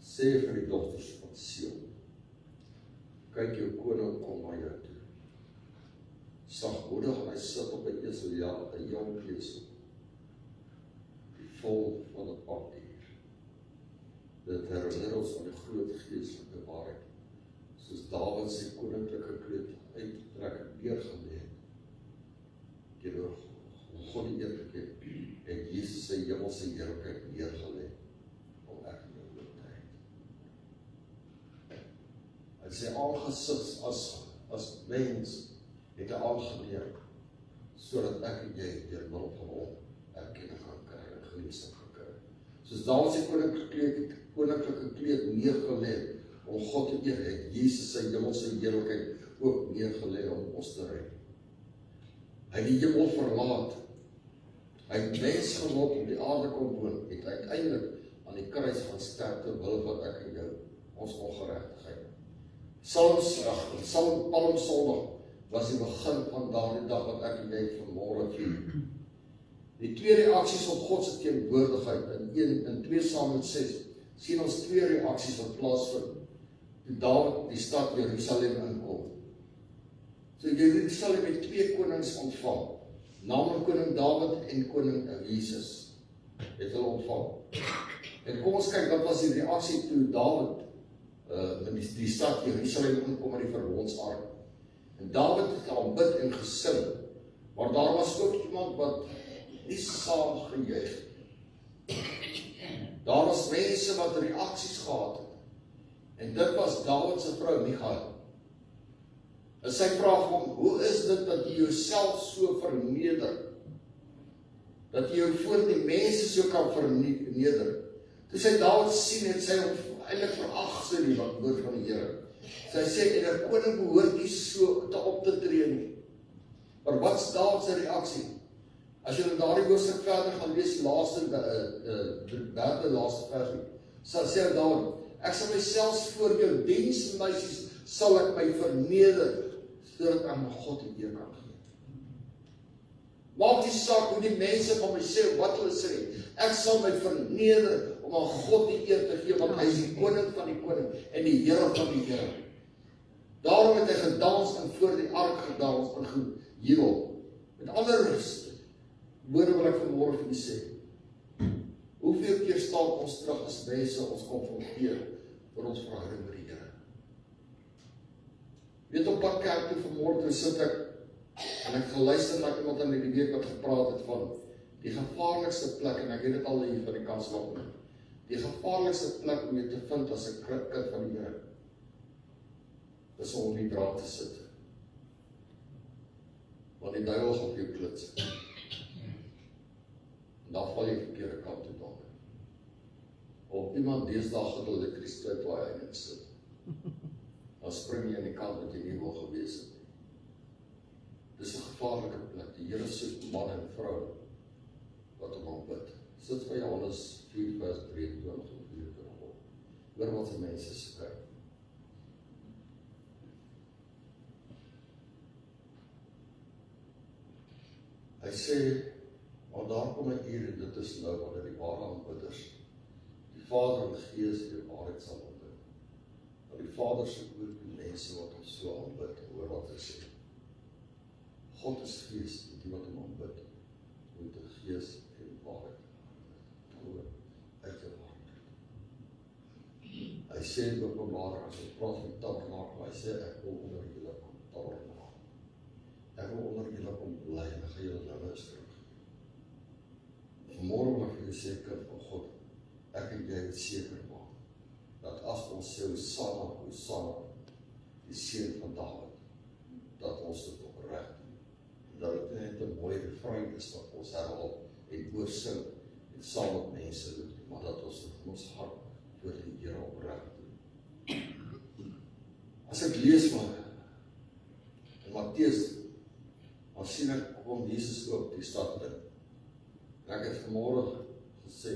Sê vir die dogters van Sion, kyk jou koning kom na jou toe. Sagmoedig, hy sit op 'n esel, ja, 'n jong esel, vol van 'n pagdier. Dit herinner ons aan die groot geestelike waarheid. Soos Dawid sy koninklike kleed uittrek en neergelê het, teenoor God die eer te gee, en Jesus sy hemelse heerlikheid neergelê om ek en jou te red. En sy aangesig as mens het hy aangeneem, sodat ek en jy deur middel van hom erkenning kan kry en genesing kan kry. Soos Dawid sy koninklike kleed neergelê om God te eer, het Jesus sy hemelse heerlikheid ook neergelê om ons te red. Hy het die hemel verlaat. Hy het mens geword om die aarde kom woon, het uiteindelik aan die kruis gaan sterf ter wille van ek en jou, ons ongeregtigheid. Palm Sondag was die begin van daardie dag wat ek en jy vanmôre vier. Die twee reaksies op God se teenwoordigheid in 2 Samuel 6 sien ons twee reaksies wat plaasvind toe Dawid die stad Jerusalem inkom. So Jerusalem het twee konings ontvang, naamlik koning Dawid en koning Jesus het hulle ontvang. En kom ons kyk, wat was die reaksie toe Dawid in die stad Jerusalem inkom met die verbondsark. En Dawid het aanbid en gesing, maar daar was ook iemand wat nie saam gejuig het. Daar was mense wat reaksies gehad het. En dit was Dawid se vrou Michal. En sy vraag hom, hoe is dit dat jy jouself so verneder? Dat jy jou voor die mense so kan verneder? Toe sy Dawid sien, het sy hom eintlik verag sy die woord van die Here. Sy sê, en 'n koning behoort nie so te op te tree nie. Maar wat is Dawid se reaksie? As jy in daardie hoofstuk verder gaan lees, derde laaste versie, sê Dawid, ek sal myself voor jou diensmeisies sal ek my verneder, sodat ek aan God die eer kan gee. Maak die saak hoe die mense van my sê, wat hulle sê, ek sal my verneder om aan God die eer te gee, want hy is die koning van die koning en die Here van die Here. Daarom het hy gedans en voor die ark gedans en gejubel. Met alle rus, woorde wil ek vanmôre vir u sê, hoeveel keer staan ons terug as mense ons konfronteer vir ons verhouding met die Here? Weet op pad kerk toe vanmôre toe sit ek en ek geluister na iemand in die week wat gepraat het van Die gevaarlikste plek, en ek het dit al hier van die kans opneem, die gevaarlikste plek om jy te vind as 'n kind van die Here, is om op die draad te sit. Want die duiwel gaan op jou klits. En dan val jy verkeerde kant toe dalk. Of iemand deesdae het elektrisiteit waar hy in sit. Dan spring jy aan die kant wat jy nie wil gewees het. Dis 'n gevaarlike plek. Die Here soek man en vrou wat hom bid. Sit vir Johannes 4 vers 23 of 24 op. Hoor wat se mense skryf. Hy sê, want daar kom 'n uur en dit is nou wanneer die ware aanbidders die Vader en die Gees die waarheid sal aanbid. Want die Vader soek ook die mense wat hom so aanbid. Hoor wat hy sê. God is Gees, en die wat hom aanbid, moet die Gees en waarheid hoor uit jou hart. Hy sê in Openbaring, as hy praat van tabernakel, hy sê ek wil onder julle kom tabernakel. Ek wil onder julle kom bly en ek gaan julle nou eens terug. Vanmorgen wil ek vir jou sê, kind van God, ek en jy het seker maak, dat as ons sê Hosanna, die seun van Dawid, dat ons dit opreg doen. En dat dit net 'n mooi refrein is wat ons herhaal en oorsing en saam met mense doen, maar dat ons dit in ons hart voor die Here opreg doen. As ek lees maar in Matteus, dan sien ek kom Jesus ook die stad in. En ek het vanmorgen gesê,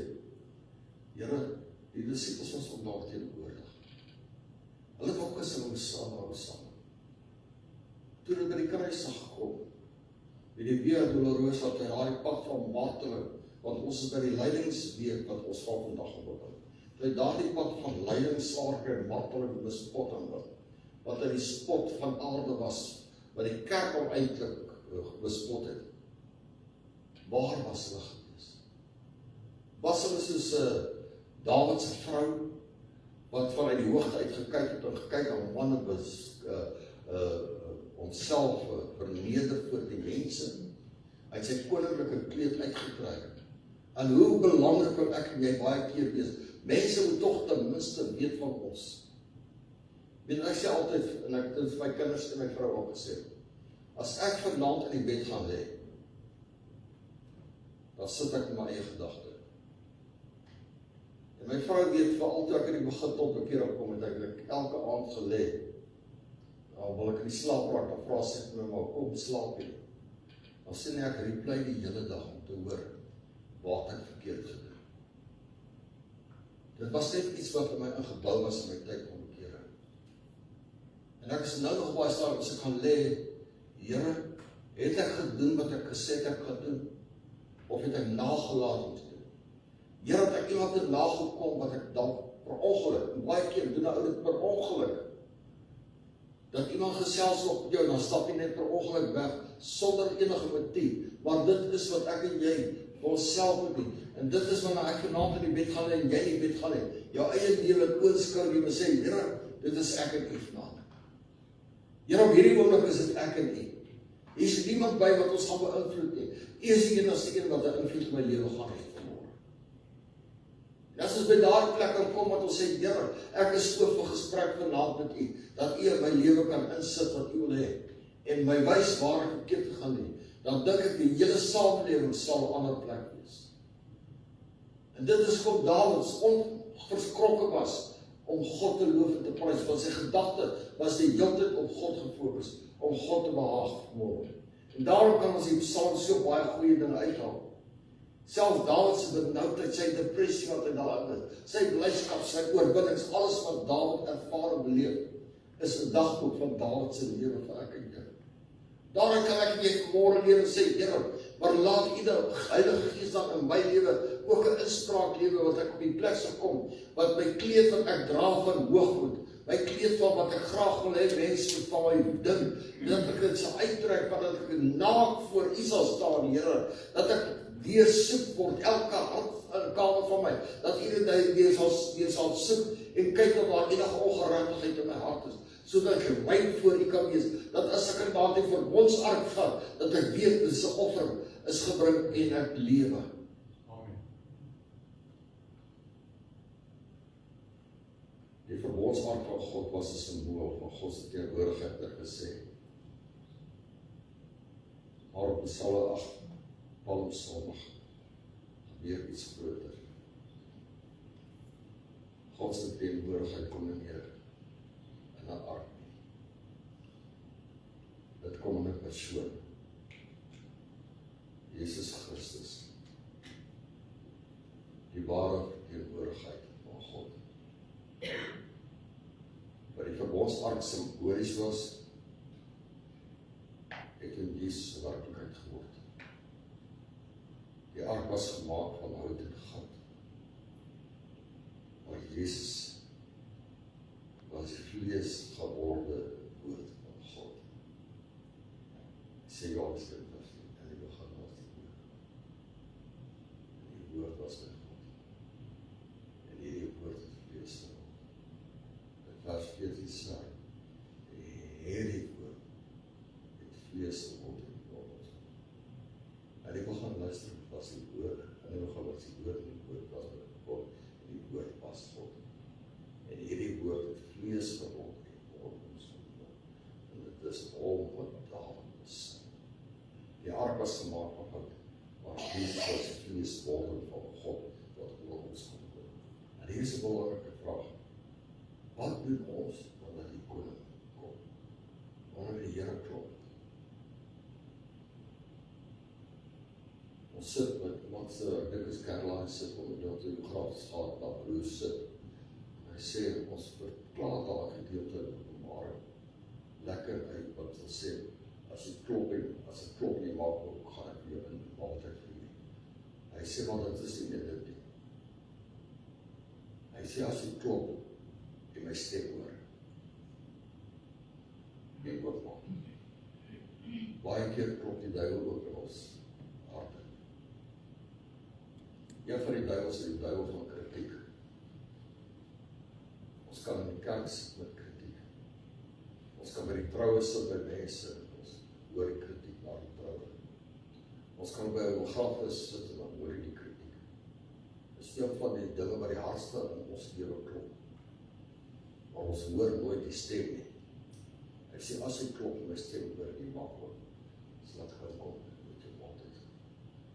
Here, die disippels was vandag teenwoordig. Hulle het ook gesing Hosanna. Toe hulle by die kruis gekom, met die Via Dolorosa, wat hy daai pad van marteling, want ons is by die lydingsweek wat ons van vandag gebeur. Hy daardie pad van lyding, swaarkry en marteling bespotting wat hy die spot van aarde was, wat die kerk hom eintlik bespot het. Waar was hulle gewees? Was hulle soos Dawid se vrou, wat vanuit die hoogte uit gekyk het en gekyk aan manne homself verneder voor die mense, hy het sy koninklike kleed uitgetrek. En hoe belangrik wil ek en jy baie keer wees, mense moet tog ten minste weet van ons. En ek sê altyd, en ek het dit vir my kinders en my vrou ook gesê, as ek vanaand in die bed gaan lê, dan sit ek in my eie gedagte. En my vrou weet, veral toe ek in die begin tot 'n keer opkom, het ek elke aand gelê. Dan wil ek in die slaap raak, dan vra sy vir my, maar kom slaap jy. Dan sien ek replay die hele dag om te hoor wat ek verkeerd gedoen. Dit was net iets wat in my ingebou was in my tyd van bekering. En ek is nou nog baie sterk as ek gaan lê, Here, het ek gedoen wat ek gesê het ek gaan doen? Of het ek nagelaat om te doen? Here, het ek iemand te nagekom wat ek dalk per ongeluk, en baie keer doen ou dit per ongeluk, dat iemand gesels op jou, dan stap jy net per ongeluk weg, sonder enige motief, maar dit is wat ek en jy vir onsself moet doen, en dit is wanneer ek vanaand in die bed gaan lê, en jy in die bed gaan lê, jou eie lewe oorskou, jy moet sê, Here, dit is ek en U vanaand. Here, op hierdie oomblik is dit ek en U. Hier is niemand by wat ons gaan beïnvloed nie. U is die enigste een wat 'n invloed op my lewe gaan hê vanmôre. En as ons by daardie plek kan kom wat ons sê, Here, ek is oop vir gesprek vanaand met U, dat U in my lewe kan insit wat U wil hê, en my wys waar ek verkeerd te gaan doen, dan dink ek die hele samelewing sal 'n ander plek wees. En dit is God Dawid onverskrokke was om God te loof en te prys, want sy gedagte was die hele tyd op God gefokus, om God te behaag môre. En daarom kan ons die Psalm so baie goeie dinge uithaal. Selfs Dawid se benoudheid, sy depressie wat hy daar het, sy blydskap, sy oorwinnings, alles wat Dawid ervaar en beleef, is 'n dagboek van Dawid se lewe vir ek en jy. Daarom kan ek jy vanmôre leer en sê, Here, maar laat U die Heilige Gees dan in my lewe ook 'n inspraak lewe wat ek op die plek sal kom, wat my kleed wat ek dra van hoogmoed, my kleed van wat ek graag wil hê mense moet van my ding, dat ek dit sal uittrek, dat ek naak voor U sal staan, Here, dat ek deursoek word, elke kamer van my, dat U dit weer sal soek, en kyk of daar enige ongeregtigheid in my hart is, sodat ek rein voor U kan wees, dat as ek inderdaad die verbondsark vat, dat ek weet, dit is 'n offer, is gebring en ek lewe. Amen. Die verbondsark van God was 'n simbool van God se teenwoordigheid, het gesê. Maar op Psalm 8, Palm Sondag, gebeur iets groter. God se teenwoordigheid kom nie meer in 'n ark nie. Dit kom in 'n persoon. Jesus Christus. Die ware teenwoordigheid van God. Wat die verbondsark simbolies was, het in Jesus werklikheid geword. Die ark was gemaak van hout en goud. Maar Jesus was die vlees geworde woord van God. Sê Johannes 1 vers 10, en die begin was die woord. En die woord was met God. En hierdie woord het vlees geword. In vers 14 sê, en hierdie woord het vlees geword en woord. En die begin luister was die woord, en die begin was die woord, en die woord was met God, en die woord was God. En hierdie woord het vlees geword en woord ons geword. En dit is hom wat daarin is. Die ark was gemaak van hout, maar Jesus was die vleeswording van God wat oor ons geword. En hier is 'n belangrike vraag. Wat doen ons wanneer die koning kom? Wanneer die Here klop? Ons sit met iemand se, ek dink is Caroline sit om die grafies gehad, na Bruce sit. Hy sê, ons verklaar daai gedeelte in Openbaring lekker uit, wat ons sê, as jy klop jy maak ook, gaan ek weer in altyd vir jy. Hy sê, maar dit is nie net dit nie. Hy sê, as jy klop, jy my stem hoor. Jy ook maak. Baie keer klop die duiwel ook in ons harte. Een van die duiwels is die duiwel van kritiek. Ons kan in die kerk sit met kritiek. Ons kan by die troue sit by mense, ons hoor die kritiek na die troue. Ons kan by 'n begrafnis sit en dan hoor die kritiek. Dit is een van die dinge wat die hardste in ons lewe klop. Maar ons hoor nooit die stem nie. Hy sê, as jy klop my stem hoor, die maak ook. So laat gaan kom, met jou altyd.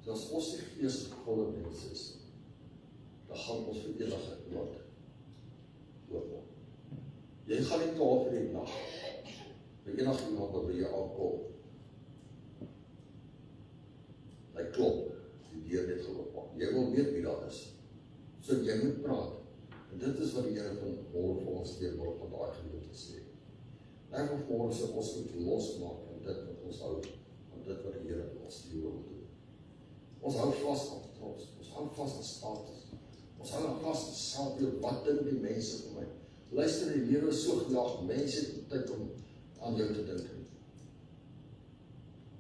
So as ons die geesvolle mense is, dan gaan ons vir ewigheid nooit oorkom. Jy gaan nie 12 uur die nag by enige iemand wat by jou aankom. Hy klop, die deur net geopen. Jy wil weet wie daar is. So jy moet praat. En dit is wat die Here van môre vir ons teenoor van daai gedeelte sê. Ek wil môre sê ons moet losmaak van dit wat ons hou, van dit wat die Here in ons lewe wil doen. Ons hou vas aan trots, ons hou vas aan status. Ons hou vas aan selfbeeld, wat dink die mense van my? Luister, die lewe is so gejaag, mense het tyd om aan jou te dink.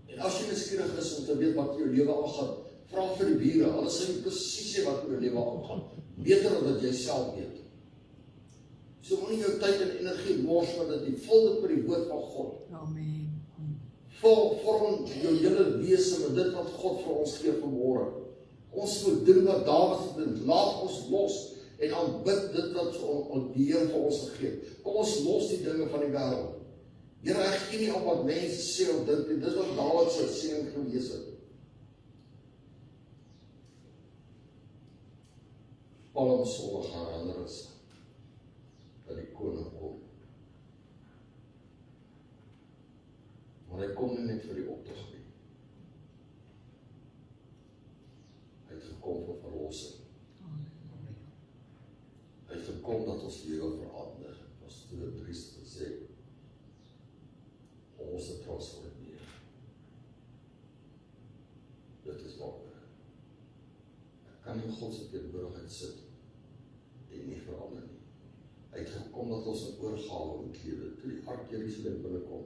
En as jy nuuskierig is om te weet wat in jou lewe aangaan, vra vir die bure, hulle sal nie presies sê wat in jou lewe aangaan. Beter as wat jy self weet. So moenie jou tyd en energie mors met dit nie, vul dit met die woord van God. Amen. Vorm jou hele wese met dit wat God vir ons gee vanmôre. Ons moet doen wat Dawid gedoen, laat ons los en aanbid dit wat die Here vir ons gegee het. Kom ons los die dinge van die wêreld. Here, ek gee nie op wat mense sê of dink nie, dis wat Dawid se seën gelees het. Palm Sondag herinner ons dat die koning kom. Maar hy kom nie net vir die optog nie. Hy het gekom vir verlossing. Hy het gekom dat ons lewe verander. Ons toe dit triest gesê. Ons te transformeer. Dit is waar. Ek kan nie God se teenwoordigheid sit en nie verander nie. Hy het gekom dat ons 'n oorgawe moet lewe. Toe die ark Jerusalem binnekom,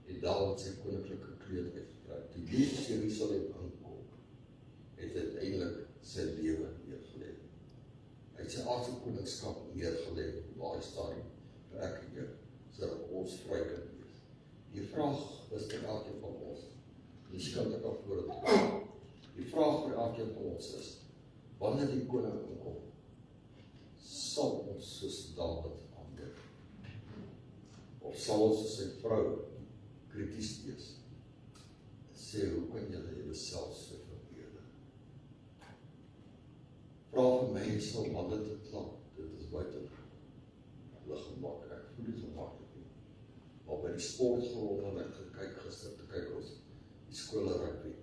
het Dawid sy koninklike kleed uitgetrek. Toe Jesus Jerusalem aankom, het uiteindelik sy lewe neergelê. Hy het sy aardse koningskap neergelê waar hy staan vir ek en jy, sodat ons vry kan wees. Die vraag is vir elkeen van ons, Die skuld kan voortgaan. Die vraag vir elkeen van ons is, wanneer die koning inkom, sal ons soos Dawid aanbid? Of sal ons soos sy vrou krities wees? Sê, hoe kan julle self so verbeerde? Vra vir my sal wanneer dit klap, dit is buiten hulle gemak, ek voel dit gemaklik nie. Maar by die sportgrond en ek gekyk gister, te kyk ons die skole rugby,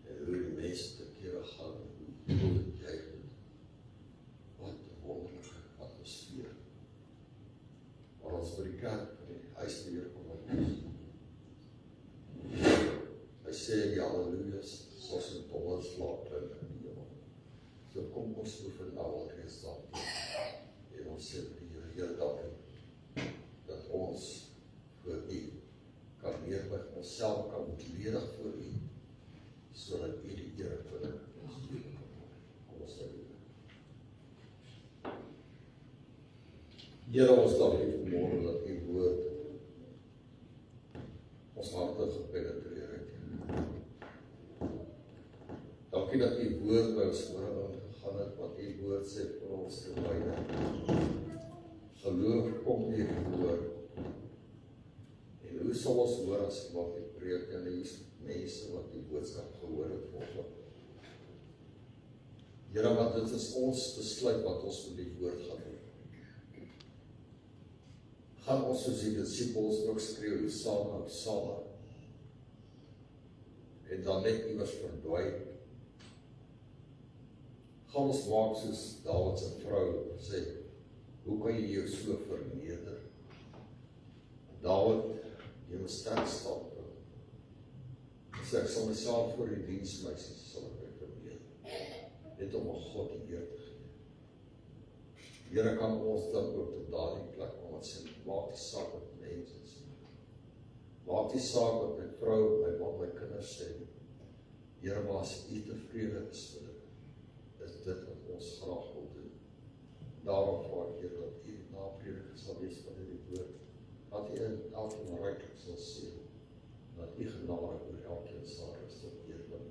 en hoe die mense te kere gaan, hoe dit juig het. Wat 'n wonderlike atmosfeer. Maar ons by die kerk, in die huisbeheer kom ons. Hy sê die hallelujas, soos in dolle slaap in die hemel. So kom ons oefen nou al reeds dan. En ons sê vir die Here, dankie, dat ons voor U kan neerbuig, onsself kan ontledig voor U, sodat U die Here vir ons lewe kan maak. Kom ons sê dit. Here, ons dank U vanmôre dat U woord ons harte gepenetreer het. Dankie dat U woord by ons ore ingegaan het, wat U woord sê vir ons te wyde. Geloof kom deur die woord. En hoe sal ons hoor as wat die preek en die mense wat die boodskap gehoor het volg? Here, want dit is ons besluit wat ons met die woord gaan doen. Gaan ons soos die disciples ook skreeu, Hosanna, Hosanna, en dan net iewers verdwyn? Gaan ons maak soos Dawid se vrou sê, hoe kan jy jou so verneder? Dawid, jy moet sterk staan. Sê, ek sal myself voor die diensmeisies sal ek verneder, net om aan God die eer te gee. Here, kan ons dan ook tot daardie plek kom wat sê, maak die saak wat mense is. Maak die saak wat my vrou, my man, my kinders sê. Here, maar as U tevrede is vir dit, is dit wat ons graag wil doen. Daarom vra ek, Here, dat U naprediker sal wees van hierdie woord, dat U in elkeen ryklik sal sien, dat U genade oor elkeen sal rus tot ewig.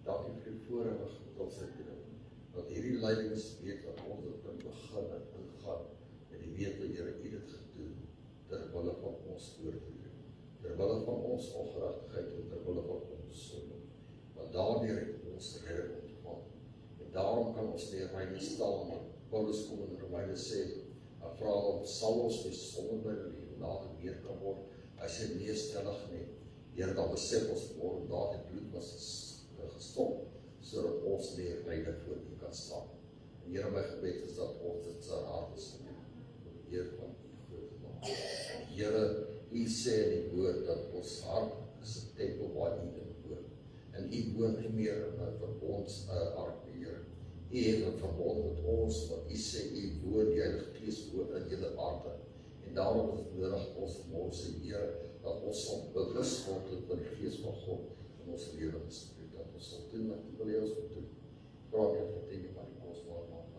Dankie vir die voorreg wat ons het, dat hierdie leidings weet dat ons dit kan begin en ingaan, en die weet dat Here U dit gedoen, terwille van ons oorlewing, terwille van ons ongerechtigheid en terwille van ons sonde. Want daardeur het ons redding ontvang. En daarom kan ons nie reine staan, maar Paulus kom in Romeine sê, en vra hom, sal ons nie sonder by die genade meer kan word? Hy sê, nee, stellig nie. Here, dan besef ons word, daar die bloed was gestop, sodat ons nie reine voor U kan staan. En Here, my gebed is dat ons dit sal hart is, om die eer van U groot te maak. Here, U sê in die woord, dat ons hart is 'n tempel waar U in woon. En U woon nie meer in 'n verbondsark, Here. U het 'n verbond met ons, wat U sê, U woon, die Heilige Gees woon in julle harte. En daarom is het nodig ons vanmôre sê, Here, dat ons sal bewus word van die Gees van God in ons lewe gespreek, dat ons sal doen wat U wil hê ons moet doen. Vra ek vir U, maar die kosbare naam